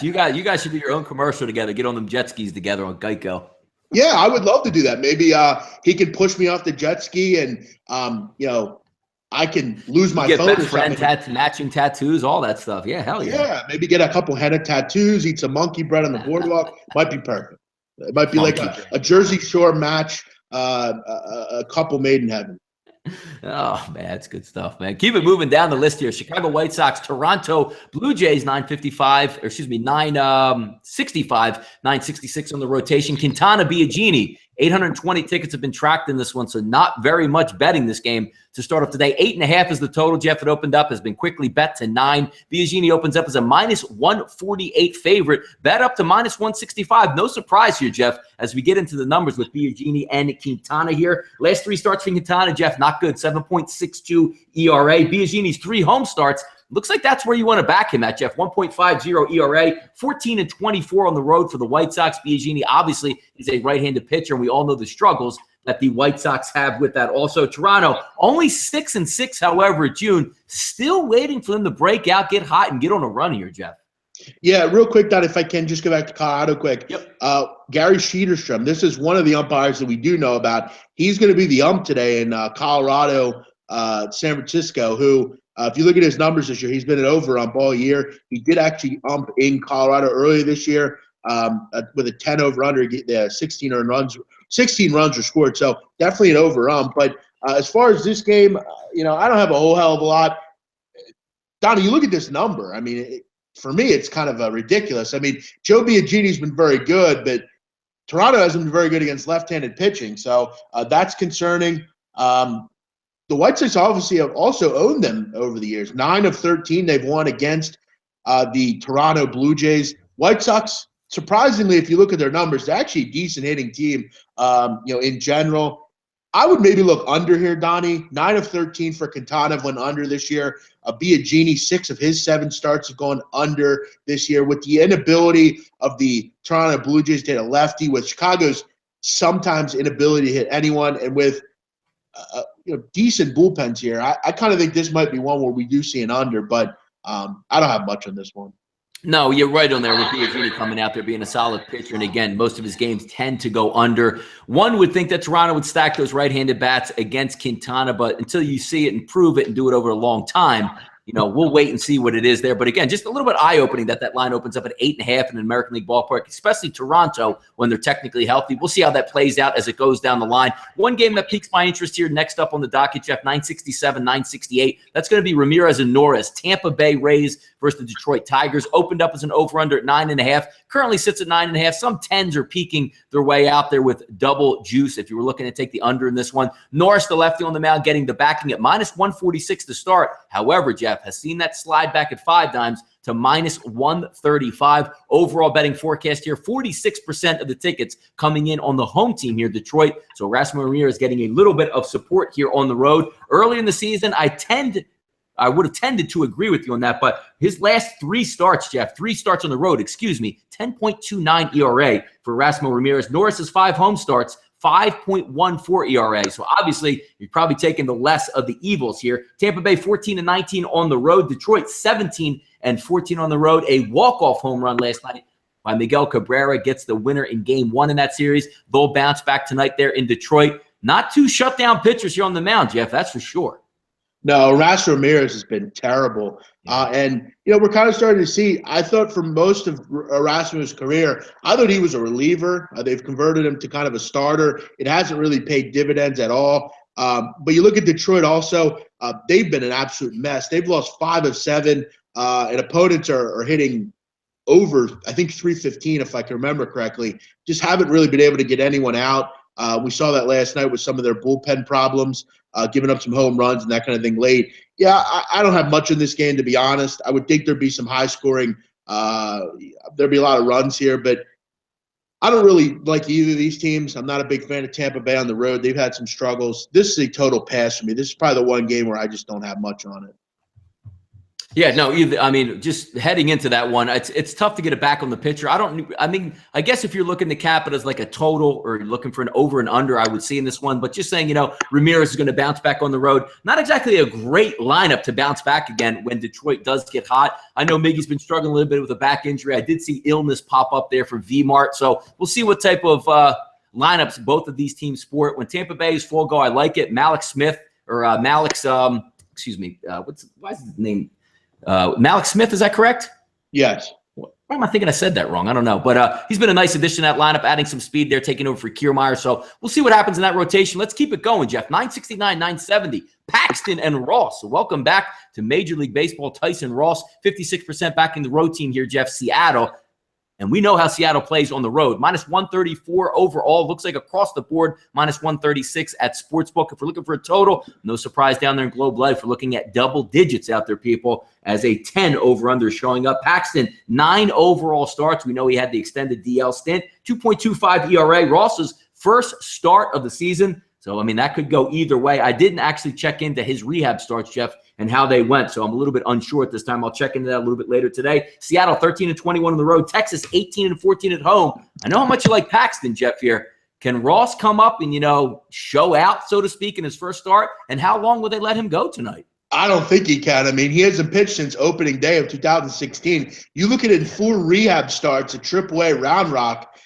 You guys should do your own commercial together. Get on them jet skis together on Geico. Yeah, I would love to do that. Maybe he could push me off the jet ski and I can lose my phone or something. Matching tattoos, all that stuff. Yeah, hell yeah. Yeah, maybe get a couple henna tattoos, eat some monkey bread on the boardwalk. Might be perfect. It might be like a Jersey Shore match, a couple made in heaven. Oh, man, that's good stuff, man. Keep it moving down the list here. Chicago White Sox, Toronto Blue Jays, 965, 966 on the rotation. Quintana Biagini, 820 tickets have been tracked in this one, so not very much betting this game to start off today. 8.5 is the total. Jeff, it opened up, has been quickly bet to 9. Biagini opens up as a -148 favorite, bet up to -165. No surprise here, Jeff, as we get into the numbers with Biagini and Quintana here. Last 3 starts for Quintana, Jeff, not good. 7.62 ERA. Biagini's 3 home starts. Looks like that's where you want to back him at, Jeff. 1.50 ERA, 14-24 on the road for the White Sox. Biagini obviously is a right-handed pitcher, and we all know the struggles that the White Sox have with that. Also, Toronto, only 6-6, however, June. Still waiting for them to break out, get hot, and get on a run here, Jeff. Yeah, real quick, Don, if I can just go back to Colorado quick. Yep. Gary Schiederstrom, this is one of the umpires that we do know about. He's going to be the ump today in Colorado, San Francisco, who if you look at his numbers this year, he's been an over-ump all year. He did actually ump in Colorado earlier this year with a 10 over-under. 16 runs were scored, so definitely an over-ump. But as far as this game, I don't have a whole hell of a lot. Donnie, you look at this number. I mean, for me, it's kind of ridiculous. I mean, Joe Biagini's been very good, but Toronto hasn't been very good against left-handed pitching, so that's concerning. The White Sox obviously have also owned them over the years. 9 of 13 they've won against the Toronto Blue Jays. White Sox, surprisingly, if you look at their numbers, they're actually a decent hitting team, in general. I would maybe look under here, Donnie. 9 of 13 for Quintana have went under this year. Biagini, 6 of his 7 starts have gone under this year. With the inability of the Toronto Blue Jays to hit a lefty, with Chicago's sometimes inability to hit anyone, and with decent bullpens here, I kind of think this might be one where we do see an under, but I don't have much on this one. No, you're right on there with Biagini coming out there being a solid pitcher. And again, most of his games tend to go under. One would think that Toronto would stack those right-handed bats against Quintana, but until you see it and prove it and do it over a long time, we'll wait and see what it is there. But again, just a little bit eye-opening that line opens up at 8.5 in an American League ballpark, especially Toronto when they're technically healthy. We'll see how that plays out as it goes down the line. One game that piques my interest here next up on the docket, Jeff, 967, 968. That's going to be Ramirez and Norris. Tampa Bay Rays versus the Detroit Tigers. Opened up as an over-under at 9.5. Currently sits at 9.5. Some 10s are peeking their way out there with double juice if you were looking to take the under in this one. Norris, the lefty on the mound, getting the backing at -146 to start. However, Jeff, Jeff, has seen that slide back at 5 dimes to minus 135. Overall betting forecast here, 46% of the tickets coming in on the home team here, Detroit. So Rasmus Ramirez getting a little bit of support here on the road. Early in the season, I would have tended to agree with you on that, but his last 3 starts, Jeff, 3 starts on the road, 10.29 ERA for Rasmus Ramirez. Norris's 5 home starts, 5.14 ERA. So obviously, you're probably taking the less of the evils here. Tampa Bay 14-19 on the road. Detroit 17-14 on the road. A walk-off home run last night by Miguel Cabrera gets the winner in game 1 in that series. They'll bounce back tonight there in Detroit. Not 2 shutdown pitchers here on the mound, Jeff, that's for sure. No, Rasmus Ramirez has been terrible. And, we're kind of starting to see, I thought for most of Rasmus' career, I thought he was a reliever. They've converted him to kind of a starter. It hasn't really paid dividends at all. But you look at Detroit also, they've been an absolute mess. They've lost 5 of 7, and opponents are hitting over, I think, 315, if I can remember correctly. Just haven't really been able to get anyone out. We saw that last night with some of their bullpen problems, giving up some home runs and that kind of thing late. Yeah, I don't have much in this game, to be honest. I would think there'd be some high scoring. There'd be a lot of runs here, but I don't really like either of these teams. I'm not a big fan of Tampa Bay on the road. They've had some struggles. This is a total pass for me. This is probably the one game where I just don't have much on it. Yeah, no, I mean, just heading into that one, it's tough to get it back on the pitcher. I guess if you're looking to cap it as like a total or you're looking for an over and under, I would see in this one. But just saying, Ramirez is going to bounce back on the road. Not exactly a great lineup to bounce back again when Detroit does get hot. I know Miggy's been struggling a little bit with a back injury. I did see illness pop up there for V-Mart. So we'll see what type of lineups both of these teams sport. When Tampa Bay is full go, I like it. Malik Smith or Malik's, why is his name? Malik Smith, is that correct? Yes. Why am I thinking I said that wrong? I don't know. But he's been a nice addition to that lineup, adding some speed there, taking over for Kiermaier. So we'll see what happens in that rotation. Let's keep it going, Jeff. 969, 970. Paxton and Ross. So welcome back to Major League Baseball. Tyson Ross, 56% back in the road team here, Jeff. Seattle. And we know how Seattle plays on the road. Minus 134 overall. Looks like across the board, minus 136 at Sportsbook. If we're looking for a total, no surprise down there in Globe Life. We're looking at double digits out there, people, as a 10 over-under showing up. Paxton, 9 overall starts. We know he had the extended DL stint. 2.25 ERA. Ross's first start of the season. So, that could go either way. I didn't actually check into his rehab starts, Jeff, and how they went. So I'm a little bit unsure at this time. I'll check into that a little bit later today. Seattle 13-21 on the road. Texas 18-14 at home. I know how much you like Paxton, Jeff, here. Can Ross come up and, show out, so to speak, in his first start? And how long will they let him go tonight? I don't think he can. He hasn't pitched since opening day of 2016. You look at it in 4 rehab starts at AAA Round Rock,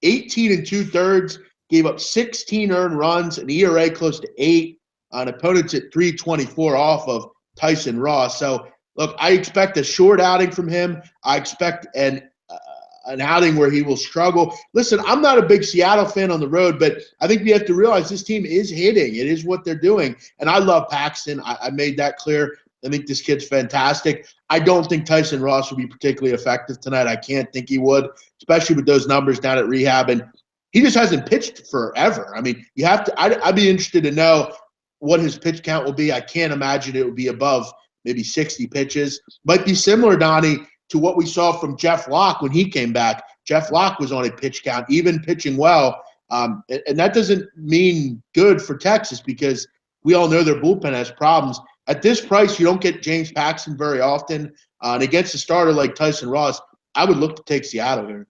18 2/3, gave up 16 earned runs, an ERA close to 8. On opponents at 324 off of Tyson Ross. So, look, I expect a short outing from him. I expect an outing where he will struggle. Listen, I'm not a big Seattle fan on the road, but I think we have to realize this team is hitting. It is what they're doing. And I love Paxton. I made that clear. I think this kid's fantastic. I don't think Tyson Ross will be particularly effective tonight. I can't think he would, especially with those numbers down at rehab. And he just hasn't pitched forever. You have to – I'd be interested to know what his pitch count will be. I can't imagine it will be above maybe 60 pitches. Might be similar, Donnie, to what we saw from Jeff Locke when he came back. Jeff Locke was on a pitch count, even pitching well. And that doesn't mean good for Texas because we all know their bullpen has problems. At this price, you don't get James Paxton very often. And against a starter like Tyson Ross, I would look to take Seattle here.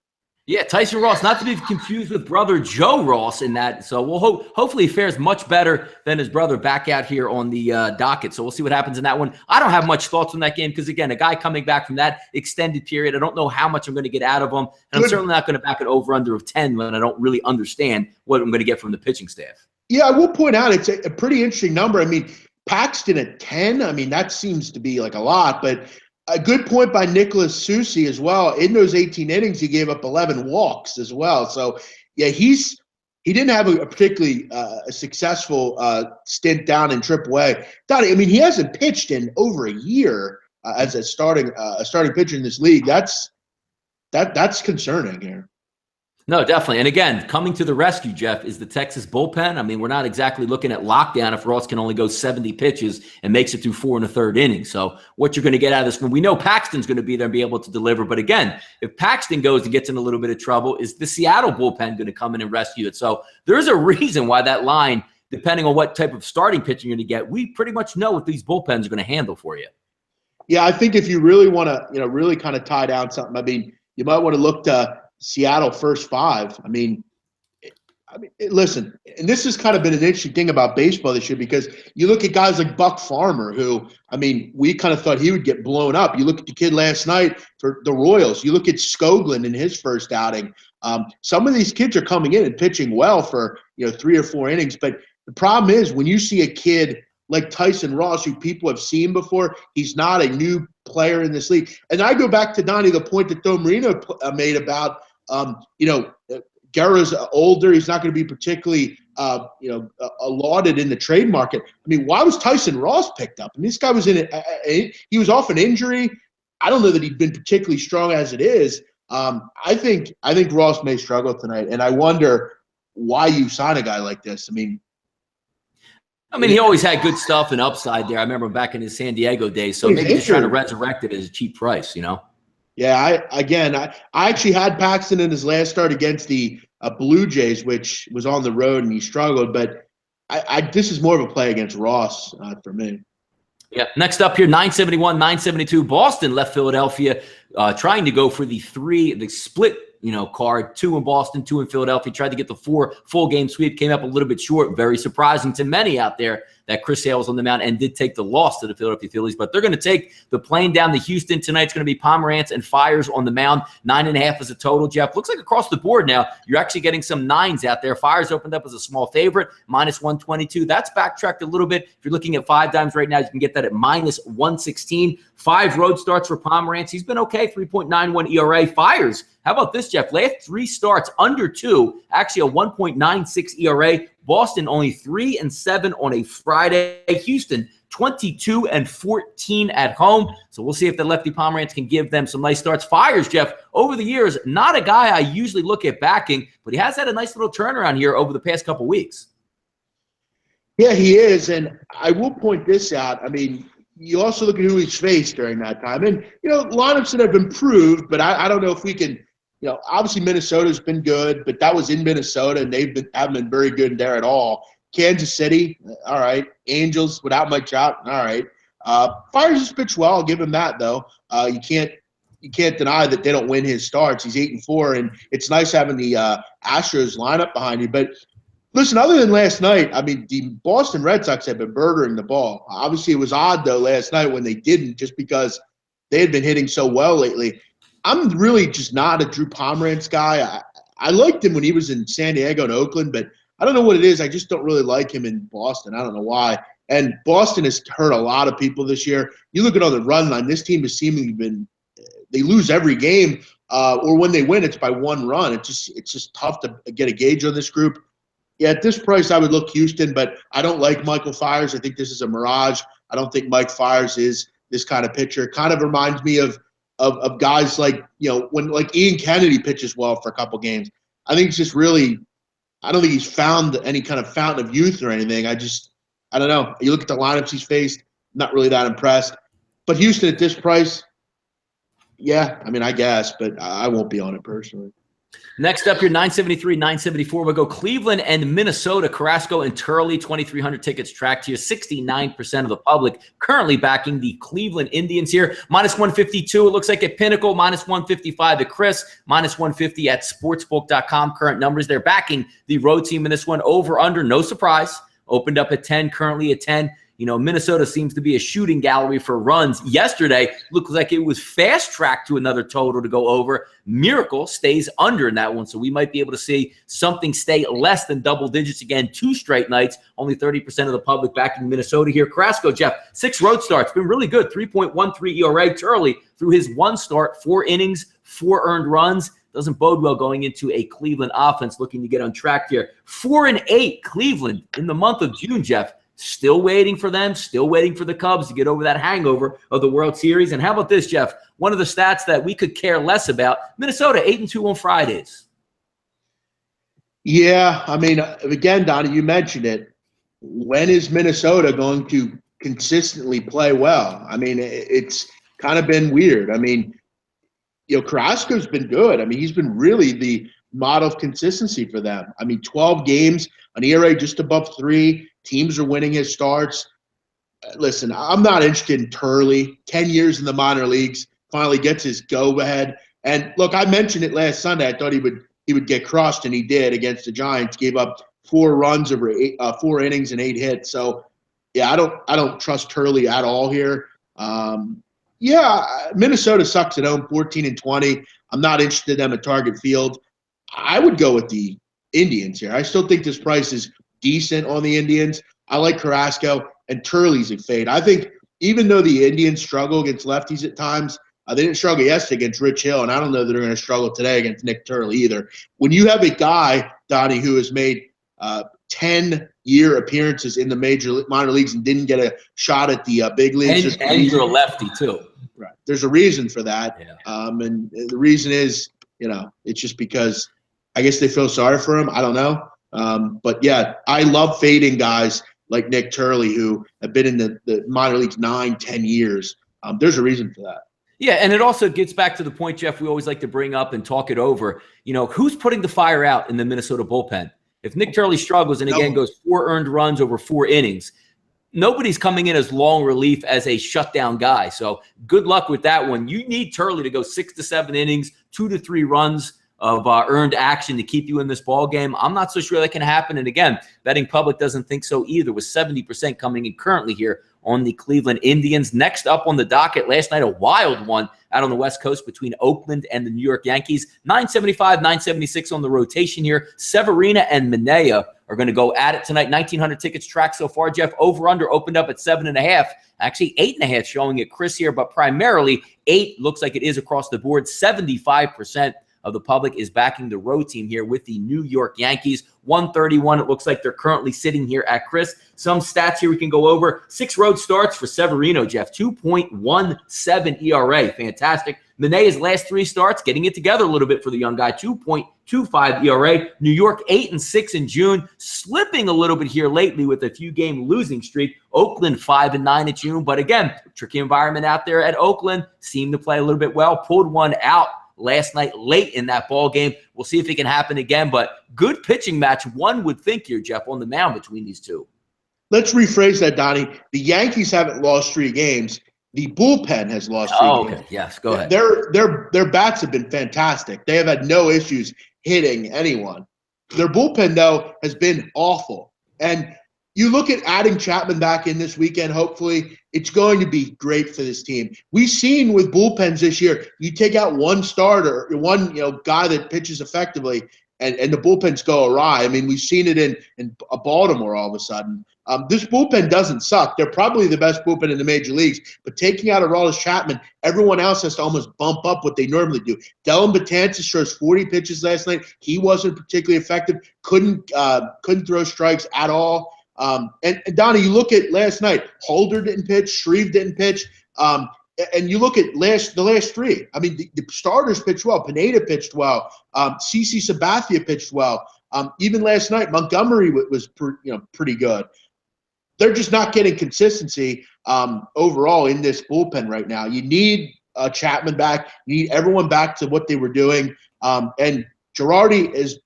Yeah, Tyson Ross, not to be confused with brother Joe Ross in that. So we'll hopefully he fares much better than his brother back out here on the docket. So we'll see what happens in that one. I don't have much thoughts on that game because, again, a guy coming back from that extended period, I don't know how much I'm going to get out of him. And I'm certainly not going to back it over under of 10 when I don't really understand what I'm going to get from the pitching staff. Yeah, I will point out it's a pretty interesting number. Paxton at 10, that seems to be like a lot, but a good point by Nicholas Soucy as well. In those 18 innings, he gave up 11 walks as well. So, yeah, he didn't have a particularly successful stint down in AAA. Donnie, he hasn't pitched in over a year as a starting pitcher in this league. That's concerning here. No, definitely. And again, coming to the rescue, Jeff, is the Texas bullpen. I mean, we're not exactly looking at lockdown if Ross can only go 70 pitches and makes it through 4 1/3 innings. So what you're going to get out of this one, we know Paxton's going to be there and be able to deliver. But again, if Paxton goes and gets in a little bit of trouble, is the Seattle bullpen going to come in and rescue it? So there's a reason why that line, depending on what type of starting pitching you're going to get, we pretty much know what these bullpens are going to handle for you. Yeah, I think if you really want to, really kind of tie down something, I mean, you might want to look to Seattle first five. I mean, listen, and this has kind of been an interesting thing about baseball this year because you look at guys like Buck Farmer, who, I mean, we kind of thought he would get blown up. You look at the kid last night for the Royals. You look at Skoglund in his first outing. Some of these kids are coming in and pitching well for 3 or 4 innings. But the problem is when you see a kid like Tyson Ross, who people have seen before, he's not a new player in this league. And I go back to Donnie, the point that Joe Marino made about, Guerra's older. He's not going to be particularly, lauded in the trade market. I mean, why was Tyson Ross picked up? I mean, this guy was he was off an injury. I don't know that he'd been particularly strong as it is. I think Ross may struggle tonight, and I wonder why you sign a guy like this. I mean, he always had good stuff and upside there. I remember back in his San Diego days. So maybe just trying to resurrect it as a cheap price, Yeah, I actually had Paxton in his last start against the Blue Jays, which was on the road, and he struggled. But this is more of a play against Ross for me. Yeah. Next up here, 971, 972. Boston left Philadelphia, trying to go for the split card, 2 in Boston, 2 in Philadelphia, tried to get the 4 full game sweep, came up a little bit short. Very surprising to many out there that Chris Sale was on the mound and did take the loss to the Philadelphia Phillies. But they're going to take the plane down to Houston tonight. It's going to be Pomerantz and Fires on the mound. 9.5 is a total, Jeff. Looks like across the board now, you're actually getting some 9s out there. Fires opened up as a small favorite, -122. That's backtracked a little bit. If you're looking at 5 dimes right now, you can get that at -116. 5 road starts for Pomerantz. He's been okay, 3.91 ERA. Fires, how about this, Jeff? Last 3 starts under 2, actually a 1.96 ERA. Boston only 3-7 on a Friday. Houston 22-14 at home. So we'll see if the lefty Pomerantz can give them some nice starts. Fires, Jeff, over the years, not a guy I usually look at backing, but he has had a nice little turnaround here over the past couple weeks. Yeah, he is, and I will point this out. I mean, you also look at who he's faced during that time. And, lineups that have improved, but I don't know if we can, obviously Minnesota's been good, but that was in Minnesota, and haven't been very good there at all. Kansas City, all right. Angels without Mike Trout, all right. Fires has pitched well. I'll give him that, though. You can't deny that they don't win his starts. He's 8-4, and it's nice having the Astros lineup behind you. But listen, other than last night, I mean, the Boston Red Sox have been murdering the ball. Obviously, it was odd, though, last night when they didn't, just because they had been hitting so well lately. I'm really just not a Drew Pomerantz guy. I liked him when he was in San Diego and Oakland, but I don't know what it is. I just don't really like him in Boston. I don't know why. And Boston has hurt a lot of people this year. You look at on the run line, this team has seemingly been – they lose every game, or when they win, it's by 1 run. It's just tough to get a gauge on this group. Yeah, at this price, I would look Houston, but I don't like Michael Fires. I think this is a mirage. I don't think Mike Fires is this kind of pitcher. Kind of reminds me of guys like, when like Ian Kennedy pitches well for a couple games. I think it's just really – I don't think he's found any kind of fountain of youth or anything. I don't know. You look at the lineups he's faced, not really that impressed. But Houston at this price, yeah, I mean, I guess, but I won't be on it personally. Next up here, 973, 974. We'll go Cleveland and Minnesota. Carrasco and Turley, 2,300 tickets tracked here. 69% of the public currently backing the Cleveland Indians here. -152, it looks like at Pinnacle. -155 at Chris. -150 at Sportsbook.com. Current numbers. They're backing the road team in this one. Over, under, no surprise. Opened up at 10, currently at 10. Minnesota seems to be a shooting gallery for runs. Yesterday, looked like it was fast-tracked to another total to go over. Miracle stays under in that one, so we might be able to see something stay less than double digits again. 2 straight nights, only 30% of the public backing Minnesota here. Carrasco, Jeff, 6 road starts, been really good. 3.13 ERA. Turley, through his 1 start, 4 innings, 4 earned runs. Doesn't bode well going into a Cleveland offense looking to get on track here. 4-8 Cleveland in the month of June, Jeff. Still waiting for them, still waiting for the Cubs to get over that hangover of the World Series. And how about this, Jeff? One of the stats that we could care less about, Minnesota 8-2 on Fridays. Yeah, I mean, again, Donnie, you mentioned it. When is Minnesota going to consistently play well? I mean, it's kind of been weird. I mean, Carrasco's been good. I mean, he's been really the model of consistency for them. I mean, 12 games, an ERA just above 3. Teams are winning his starts. Listen, I'm not interested in Turley. 10 years in the minor leagues, finally gets his go-ahead. And look, I mentioned it last Sunday. I thought he would get crushed, and he did against the Giants. Gave up 4 runs over 4 innings and 8 hits. So, yeah, I don't trust Turley at all here. Yeah, Minnesota sucks at home, 14-20. I'm not interested in them at Target Field. I would go with the Indians here. I still think this price is decent on the Indians. I like Carrasco, and Turley's a fade. I think even though the Indians struggle against lefties at times, they didn't struggle yesterday against Rich Hill, and I don't know that they're going to struggle today against Nick Turley either. When you have a guy, Donnie, who has made 10-year appearances in the minor leagues and didn't get a shot at the big leagues. And you're a lefty, too. Right. There's a reason for that. Yeah. And the reason is, it's just because I guess they feel sorry for him. I don't know. But, yeah, I love fading guys like Nick Turley who have been in the minor leagues 9-10 years. There's a reason for that. Yeah, and it also gets back to the point, Jeff, we always like to bring up and talk it over. Who's putting the fire out in the Minnesota bullpen? If Nick Turley struggles and, again, goes 4 earned runs over 4 innings, nobody's coming in as long relief as a shutdown guy. So good luck with that one. You need Turley to go 6 to 7 innings, 2 to 3 runs of earned action to keep you in this ball game. I'm not so sure that can happen. And again, betting public doesn't think so either, with 70% coming in currently here on the Cleveland Indians. Next up on the docket last night, a wild one out on the West Coast between Oakland and the New York Yankees. 975, 976 on the rotation here. Severino and Manaea are going to go at it tonight. 1,900 tickets tracked so far, Jeff. Over-under opened up at 7.5. Actually, 8.5 showing at Chris here, but primarily 8 looks like it is across the board. 75% of the public is backing the road team here with the New York Yankees. 131, it looks like they're currently sitting here at Chris. Some stats here we can go over. 6 road starts for Severino, Jeff. 2.17 ERA. Fantastic. Manea's last 3 starts, getting it together a little bit for the young guy. 2.25 ERA. New York 8-6 in June. Slipping a little bit here lately with a few game losing streak. Oakland 5-9 in June. But again, tricky environment out there at Oakland. Seemed to play a little bit well. Pulled one out last night late in that ball game. We'll see if it can happen again, but good pitching match, one would think here, Jeff, on the mound between these two. Let's rephrase that, Donnie. The Yankees haven't lost 3 games. The bullpen has lost 3 games. Okay. Yes, go ahead. Their bats have been fantastic. They have had no issues hitting anyone. Their bullpen, though, has been awful. And you look at adding Chapman back in this weekend, hopefully, it's going to be great for this team. We've seen with bullpens this year, you take out one starter, one guy that pitches effectively, and the bullpens go awry. I mean, we've seen it in Baltimore all of a sudden. This bullpen doesn't suck. They're probably the best bullpen in the major leagues, but taking out Aroldis Chapman, everyone else has to almost bump up what they normally do. Dellin Betances throws 40 pitches last night. He wasn't particularly effective. Couldn't throw strikes at all. And Donnie, you look at last night, Holder didn't pitch, Shreve didn't pitch. And you look at the last 3. I mean, the starters pitched well. Pineda pitched well. CC Sabathia pitched well. Even last night, Montgomery was pretty good. They're just not getting consistency overall in this bullpen right now. You need Chapman back. You need everyone back to what they were doing. And Girardi is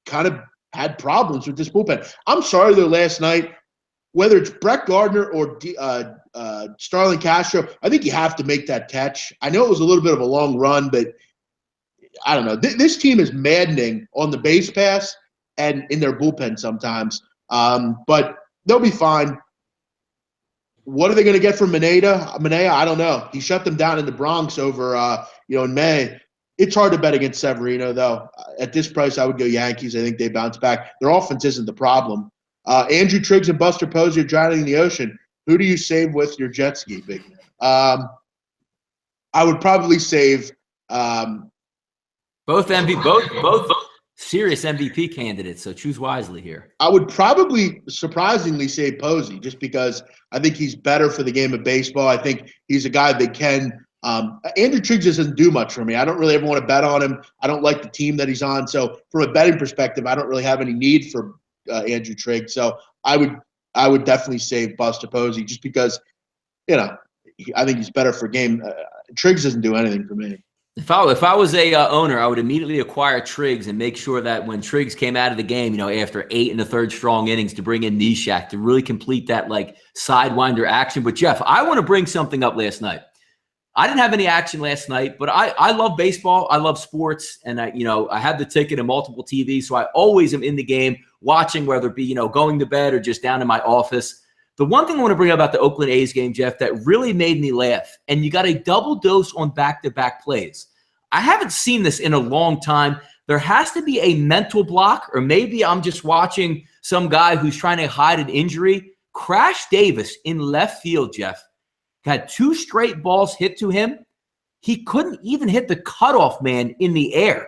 kind of had problems with this bullpen. I'm sorry, though, last night, whether it's Brett Gardner or Starlin Castro, I think you have to make that catch. I know it was a little bit of a long run, but I don't know. This team is maddening on the base pass and in their bullpen sometimes. But they'll be fine. What are they going to get from Manaea? I don't know. He shut them down in the Bronx over, in May. It's hard to bet against Severino, though. At this price, I would go Yankees. I think they bounce back. Their offense isn't the problem. Andrew Triggs and Buster Posey are drowning in the ocean. Who do you save with your jet ski, big man? I would probably save both serious MVP candidates, so choose wisely here. I would probably surprisingly say Posey, just because I think he's better for the game of baseball. I think he's a guy that can Andrew Triggs doesn't do much for me. I don't really ever want to bet on him. I don't like the team that he's on. So from a betting perspective, I don't really have any need for Andrew Triggs. So I would definitely save Buster Posey just because, I think he's better for game. Triggs doesn't do anything for me. If I was a owner, I would immediately acquire Triggs and make sure that when Triggs came out of the game, after 8 1/3 strong innings, to bring in Neshek to really complete that sidewinder action. But Jeff, I want to bring something up last night. I didn't have any action last night, but I love baseball. I love sports, and I have the ticket and multiple TVs, so I always am in the game watching, whether it be going to bed or just down in my office. The one thing I want to bring up about the Oakland A's game, Jeff, that really made me laugh, and you got a double dose on back-to-back plays. I haven't seen this in a long time. There has to be a mental block, or maybe I'm just watching some guy who's trying to hide an injury. Crash Davis in left field, Jeff, had 2 straight balls hit to him. He couldn't even hit the cutoff man in the air.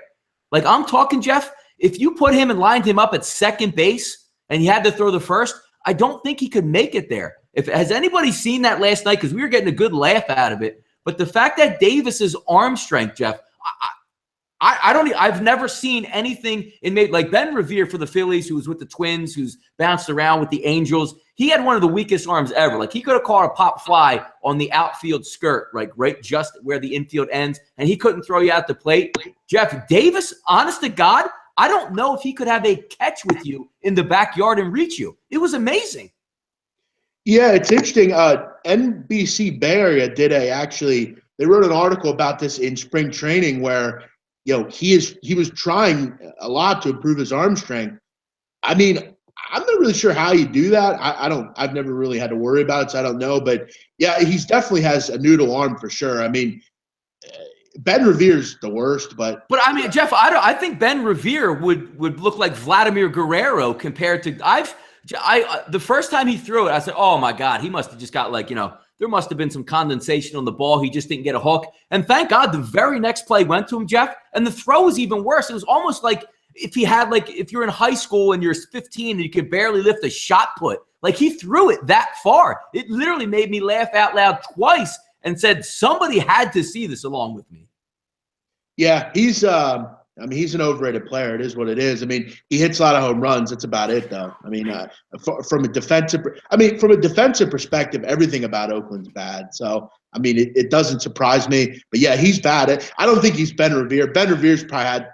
I'm talking, Jeff, if you put him and lined him up at second base and he had to throw the first, I don't think he could make it there. Has anybody seen that last night? Because we were getting a good laugh out of it. But the fact that Davis's arm strength, Jeff, I've never seen anything in Ben Revere for the Phillies, who was with the Twins, who's bounced around with the Angels. He had one of the weakest arms ever. He could have caught a pop fly on the outfield skirt, right just where the infield ends, and he couldn't throw you out the plate. Jeff Davis, honest to God, I don't know if he could have a catch with you in the backyard and reach you. It was amazing. Yeah, it's interesting. NBC Bay Area they wrote an article about this in spring training where he was trying a lot to improve his arm strength. I mean, I'm not really sure how you do that. I've never really had to worry about it, so I don't know. But yeah, he's definitely has a noodle arm for sure. I mean, Ben Revere's the worst, but I mean, Jeff, I think Ben Revere would look like Vladimir Guerrero compared to the first time he threw it, I said, oh my God, he must have just got there must have been some condensation on the ball. He just didn't get a hook. And thank God the very next play went to him, Jeff, and the throw was even worse. It was almost like if you're in high school and you're 15 and you could barely lift a shot put. He threw it that far. It literally made me laugh out loud twice and said, somebody had to see this along with me. Yeah, he's an overrated player. It is what it is. I mean, he hits a lot of home runs. That's about it, though. I mean, from a defensive perspective, everything about Oakland's bad. So, I mean, it doesn't surprise me. But yeah, he's bad. I don't think he's Ben Revere. Ben Revere's I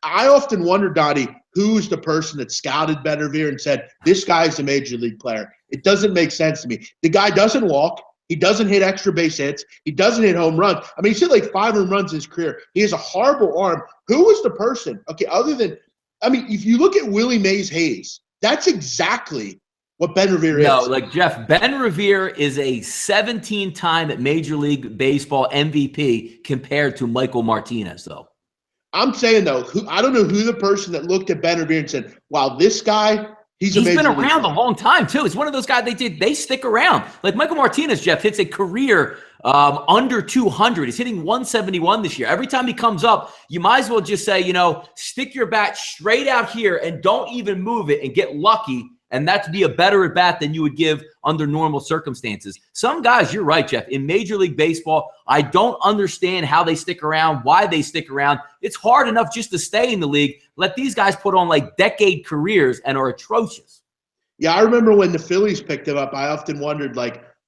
often wonder, Donnie, who's the person that scouted Ben Revere and said, this guy's a major league player. It doesn't make sense to me. The guy doesn't walk. He doesn't hit extra base hits. He doesn't hit home runs. I mean, he's hit 5 home runs in his career. He has a horrible arm. Who was the person? Okay, if you look at Willie Mays Hayes, that's exactly what Ben Revere is. No, Jeff, Ben Revere is a 17-time Major League Baseball MVP compared to Michael Martinez, though. I'm saying, though, I don't know who the person that looked at Ben Revere and said, wow, this guy – He's been around a long time, too. It's one of those guys they stick around. Michael Martinez, Jeff, hits a career under 200. He's hitting 171 this year. Every time he comes up, you might as well just say, stick your bat straight out here and don't even move it and get lucky. And that'd be a better at bat than you would give under normal circumstances. Some guys, you're right, Jeff, in Major League Baseball, I don't understand how they stick around, why they stick around. It's hard enough just to stay in the league. Let these guys put on decade careers and are atrocious. Yeah, I remember when the Phillies picked him up, I often wondered,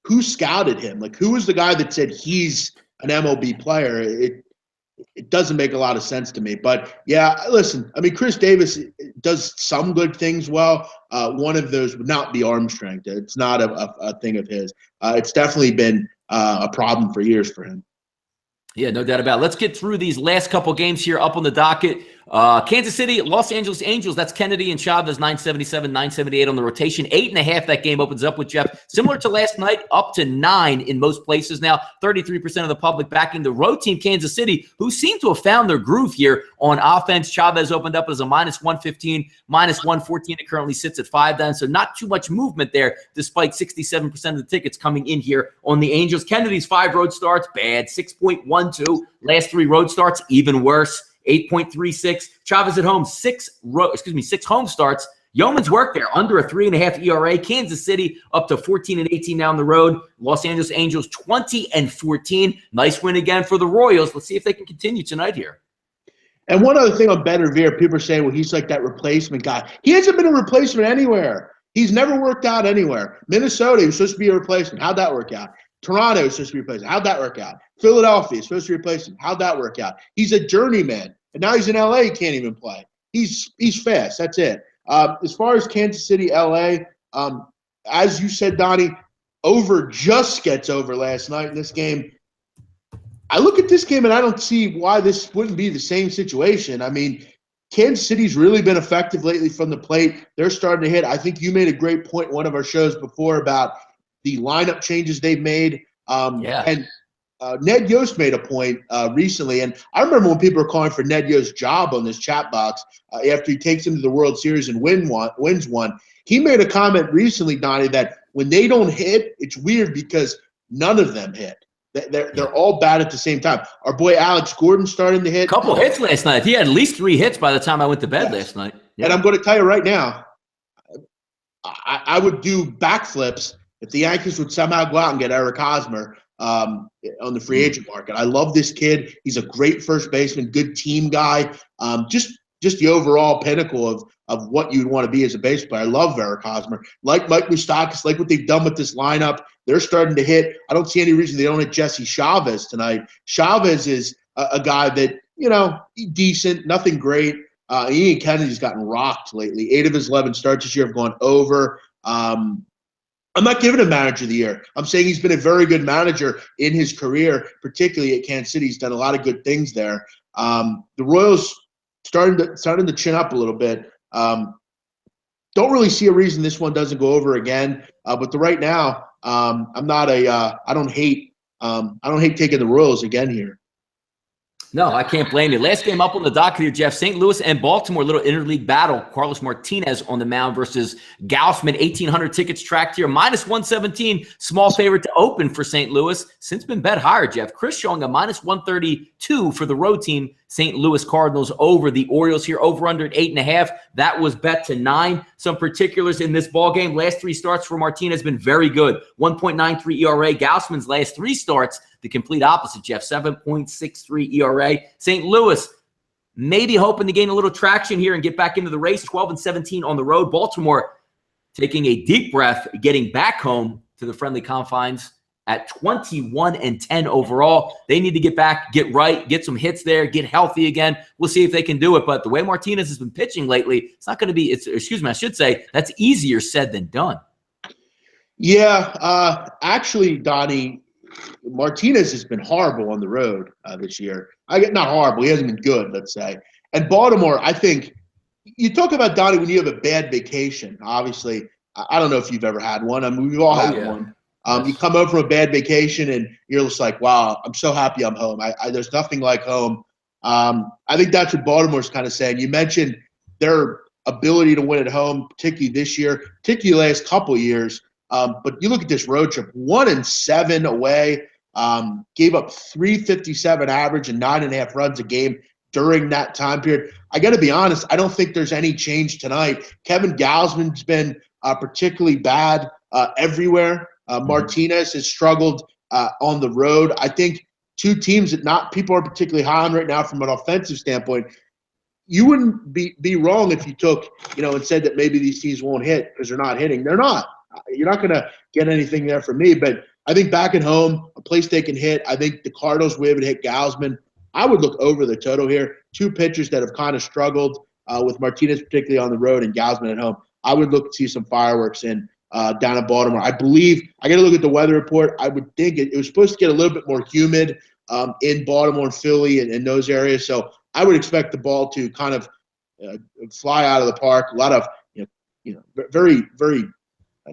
who scouted him? Who was the guy that said he's an MLB player? It doesn't make a lot of sense to me. But, yeah, listen, I mean, Chris Davis does some good things well. One of those would not be arm strength. It's not a thing of his. It's definitely been a problem for years for him. Yeah, no doubt about it. Let's get through these last couple games here up on the docket. Kansas City, Los Angeles Angels. That's Kennedy and Chavez, 977, 978 on the rotation. 8.5 that game opens up with, Jeff. Similar to last night, up to 9 in most places now. 33% of the public backing the road team, Kansas City, who seem to have found their groove here on offense. Chavez opened up as a -115, -114. It currently sits at 5 then, so not too much movement there, despite 67% of the tickets coming in here on the Angels. Kennedy's 5 road starts, bad. 6.12. Last 3 road starts, even worse. 8.36. Chavez at home, 6 home starts, Yeoman's work there, under a 3.5 ERA. Kansas City up to 14-18 down the road. Los Angeles Angels 20-14. Nice win again for the Royals. Let's see if they can continue tonight here. And one other thing on Ben Revere, people are saying, well, he's like that replacement guy. He hasn't been a replacement anywhere. He's never worked out anywhere. Minnesota, he was supposed to be a replacement. How'd that work out? Toronto was supposed to be a replacement. How'd that work out? Philadelphia is supposed to be a replacement. How'd that work out? He's a journeyman. And now he's in LA, he can't even play. He's fast. That's it. As far as Kansas City, LA, as you said, Donnie, over just gets over last night in this game. I look at this game and I don't see why this wouldn't be the same situation. I mean, Kansas City's really been effective lately from the plate. They're starting to hit. I think you made a great point in one of our shows before about the lineup changes they've made. And Ned Yost made a point recently, and I remember when people were calling for Ned Yost's job on this chat box after he takes him to the World Series and wins one. He made a comment recently, Donnie, that when they don't hit, it's weird because none of them hit. They're all bad at the same time. Our boy Alex Gordon starting to hit. A couple hits last night. He had at least 3 hits by the time I went to bed last night. Yeah. And I'm going to tell you right now, I would do backflips if the Yankees would somehow go out and get Eric Hosmer on the free agent market. I love this kid. He's a great first baseman, good team guy. Just the overall pinnacle of what you'd want to be as a base player. I love Eric Hosmer. Like Mike Moustakas, like what they've done with this lineup. They're starting to hit. I don't see any reason they don't hit Jesse Chavez tonight. Chavez is a guy that, decent, nothing great. Ian Kennedy's gotten rocked lately. 8 of his 11 starts this year have gone over. I'm not giving him manager of the year. I'm saying he's been a very good manager in his career, particularly at Kansas City. He's done a lot of good things there. The Royals starting to chin up a little bit. Don't really see a reason this one doesn't go over again. But right now, I'm not I don't hate taking the Royals again here. No, I can't blame you. Last game up on the docket here, Jeff. St. Louis and Baltimore, little interleague battle. Carlos Martinez on the mound versus Gausman. 1,800 tickets tracked here. -117, small favorite to open for St. Louis. Since been bet higher, Jeff. Chris showing a -132 for the road team. St. Louis Cardinals over the Orioles here, over under at 8.5. That was bet to 9. Some particulars in this ball game. Last 3 starts for Martinez has been very good. 1.93 ERA. Gausman's last 3 starts, the complete opposite, Jeff. 7.63 ERA. St. Louis maybe hoping to gain a little traction here and get back into the race. 12-17 on the road. Baltimore taking a deep breath, getting back home to the friendly confines at 21-10 overall. They need to get back, get right, get some hits there, get healthy again. We'll see if they can do it. But the way Martinez has been pitching lately, it's not going to be, I should say, that's easier said than done. Yeah, actually, Donnie, Martinez has been horrible on the road this year. Not horrible. He hasn't been good, let's say. And Baltimore, I think, you talk about, Donnie, when you have a bad vacation, obviously, I don't know if you've ever had one. I mean, we've all had one. You come home from a bad vacation and you're just like, wow, I'm so happy I'm home. There's nothing like home. I think that's what Baltimore's kind of saying. You mentioned their ability to win at home, particularly this year, particularly the last couple of years. But you look at this road trip, 1-7 away, gave up 357 average and 9.5 runs a game during that time period. I got to be honest, I don't think there's any change tonight. Kevin Gausman's been particularly bad everywhere. Martinez has struggled on the road. I think 2 teams that people are particularly high on right now from an offensive standpoint. You wouldn't be wrong if you took, and said that maybe these teams won't hit because they're not hitting. They're not. You're not going to get anything there from me. But I think back at home, a place they can hit. I think the Cardinals will be able to hit Gausman. I would look over the total here. 2 pitchers that have kind of struggled with Martinez, particularly on the road, and Gausman at home. I would look to see some fireworks down at Baltimore. I believe I got to look at the weather report. I would think it was supposed to get a little bit more humid in Baltimore and Philly and those areas. So I would expect the ball to kind of fly out of the park. A lot of very, very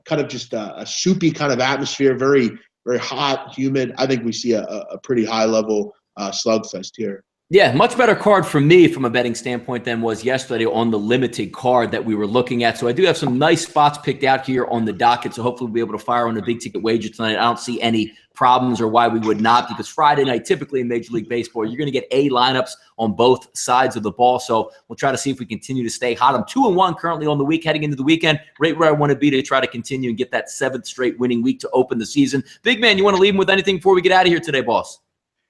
kind of just a soupy kind of atmosphere. Very, very hot, humid. I think we see a pretty high level slugfest here. Yeah, much better card for me from a betting standpoint than was yesterday on the limited card that we were looking at. So I do have some nice spots picked out here on the docket. So hopefully we'll be able to fire on a big ticket wager tonight. I don't see any problems or why we would not, because Friday night, typically in Major League Baseball, you're going to get A lineups on both sides of the ball. So we'll try to see if we continue to stay hot. I'm 2-1 currently on the week, heading into the weekend, right where I want to be to try to continue and get that 7th straight winning week to open the season. Big man, you want to leave him with anything before we get out of here today, boss?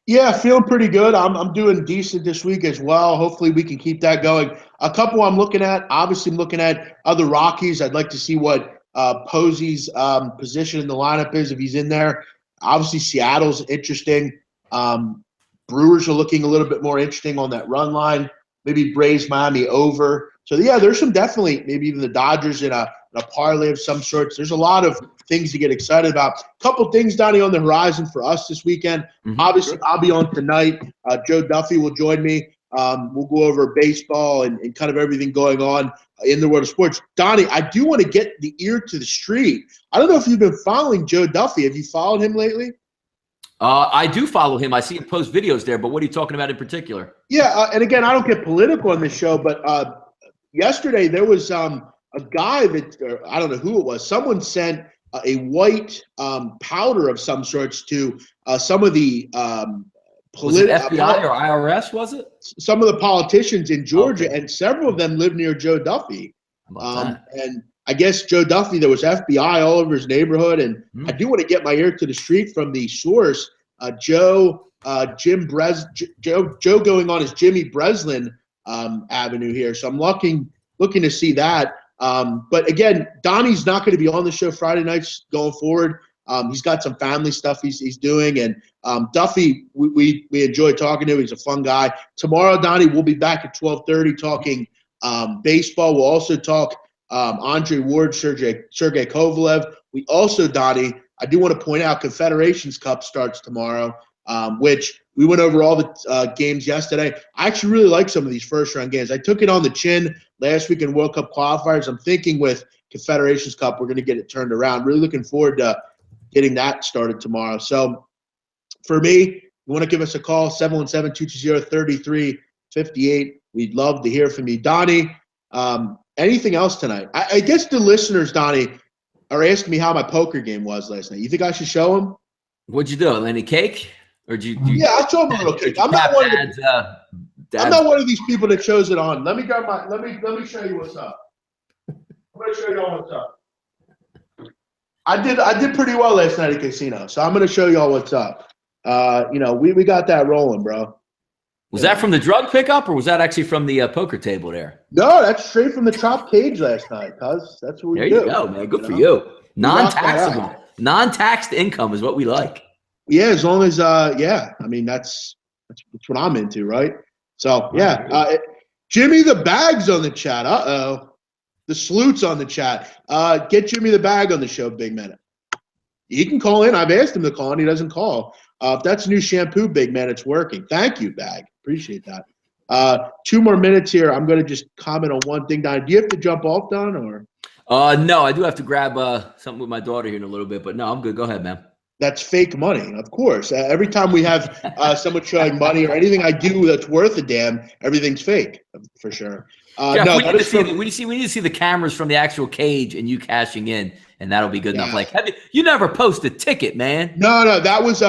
Yeah, feeling pretty good. I'm doing decent this week as well. Hopefully we can keep that going. A couple I'm looking at. Obviously, I'm looking at other Rockies. I'd like to see what Posey's position in the lineup is if he's in there. Obviously, Seattle's interesting. Brewers are looking a little bit more interesting on that run line. Maybe Braves, Miami over. So, yeah, there's some definitely maybe even the Dodgers in a parlay of some sorts. There's a lot of things to get excited about. A couple things, Donnie, on the horizon for us this weekend. Obviously, sure. I'll be on tonight. Joe Duffy will join me. We'll go over baseball and kind of everything going on in the world of sports. Donnie, I do want to get the ear to the street. I don't know if you've been following Joe Duffy. Have you followed him lately? I do follow him. I see him post videos there, but what are you talking about in particular? Yeah, and again, I don't get political on this show, but yesterday there was a guy that I don't know who it was. Someone sent a white powder of some sorts to some of the was it FBI or IRS, was it? Some of the politicians in Georgia, and several of them live near Joe Duffy. And I guess Joe Duffy, there was FBI all over his neighborhood, and I do want to get my ear to the street from the source. Joe going on his Jimmy Breslin avenue here. So I'm looking to see that. But again, Donnie's not going to be on the show Friday nights going forward. He's got some family stuff he's doing, and Duffy, we enjoy talking to him. He's a fun guy. Tomorrow, Donnie, we'll be back at 12:30 talking baseball. We'll also talk Andre Ward, Sergey Kovalev. We also, Donnie, I do want to point out Confederations Cup starts tomorrow, which we went over all the games yesterday. I actually really like some of these first-round games. I took it on the chin last week in World Cup qualifiers. I'm thinking with Confederations Cup, we're going to get it turned around. Really looking forward to getting that started tomorrow. So for me, you want to give us a call, 717-220-3358. We'd love to hear from you. Donnie, anything else tonight? I guess the listeners, Donnie, are asking me how my poker game was last night. You think I should show them? What'd you do? Any cake? Or did you yeah, I'll show them a little cake. I'm not one of these people that shows it on. Let me show you what's up. I'm gonna show you all what's up. I did pretty well last night at casino, so I'm gonna show you all what's up. We got that rolling, bro. Was that from the drug pickup, or was that actually from the poker table there? No, that's straight from the chop cage last night, cuz. That's what we do. There you go, man. Good for you. Non-taxable. Non-taxed income is what we like. Yeah, as long as I mean that's what I'm into, right? So yeah. Jimmy the Bag's on the chat. The Sloot's on the chat. Get Jimmy the Bag on the show, Big Man. He can call in. I've asked him to call in. He doesn't call. If that's new shampoo, Big Man, it's working. Thank you, Bag. Appreciate that. 2 more minutes here. I'm going to just comment on one thing, Don. Do you have to jump off, Don? Or? No, I do have to grab something with my daughter here in a little bit, but no, I'm good. Go ahead, man. That's fake money, of course. Every time we have someone showing money or anything I do that's worth a damn, everything's fake, for sure. Jeff, we need to see the cameras from the actual cage and you cashing in, and that'll be good enough. Like, you never post a ticket, man. No, that was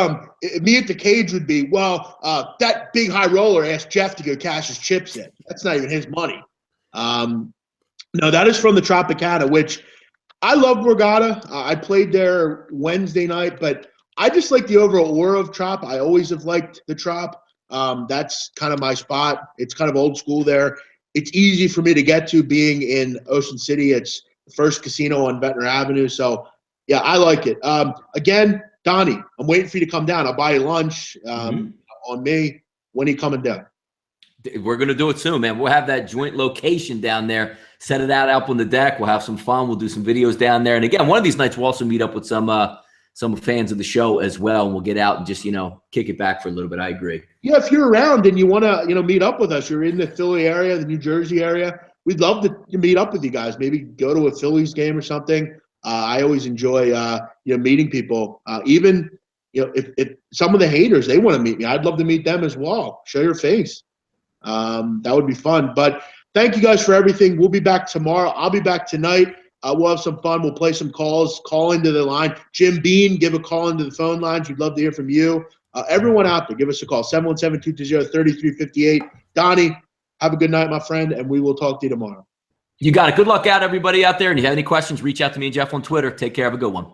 me at the cage would be, that big high roller asked Jeff to go cash his chips in. That's not even his money. No, that is from the Tropicana, which I love Borgata. I played there Wednesday night, but I just like the overall aura of Trop. I always have liked the Trop. That's kind of my spot. It's kind of old school there. It's easy for me to get to being in Ocean City. It's the first casino on Ventnor Avenue. So, yeah, I like it. Again, Donnie, I'm waiting for you to come down. I'll buy you lunch on me. When are you coming down? We're going to do it soon, man. We'll have that joint location down there. Set it out up on the deck. We'll have some fun. We'll do some videos down there. And again, one of these nights we'll also meet up with some fans of the show as well. And we'll get out and just, kick it back for a little bit. I agree. Yeah, if you're around and you want to, meet up with us, you're in the Philly area, the New Jersey area, we'd love to meet up with you guys. Maybe go to a Phillies game or something. I always enjoy, meeting people. Even, if some of the haters, they want to meet me, I'd love to meet them as well. Show your face. That would be fun. But thank you guys for everything. We'll be back tomorrow. I'll be back tonight. We'll have some fun. We'll play some calls. Call into the line. Jim Bean, give a call into the phone lines. We'd love to hear from you. Everyone out there, give us a call. 717-220-3358. Donnie, have a good night, my friend, and we will talk to you tomorrow. You got it. Good luck out, everybody out there. And if you have any questions, reach out to me and Jeff on Twitter. Take care. Have a good one.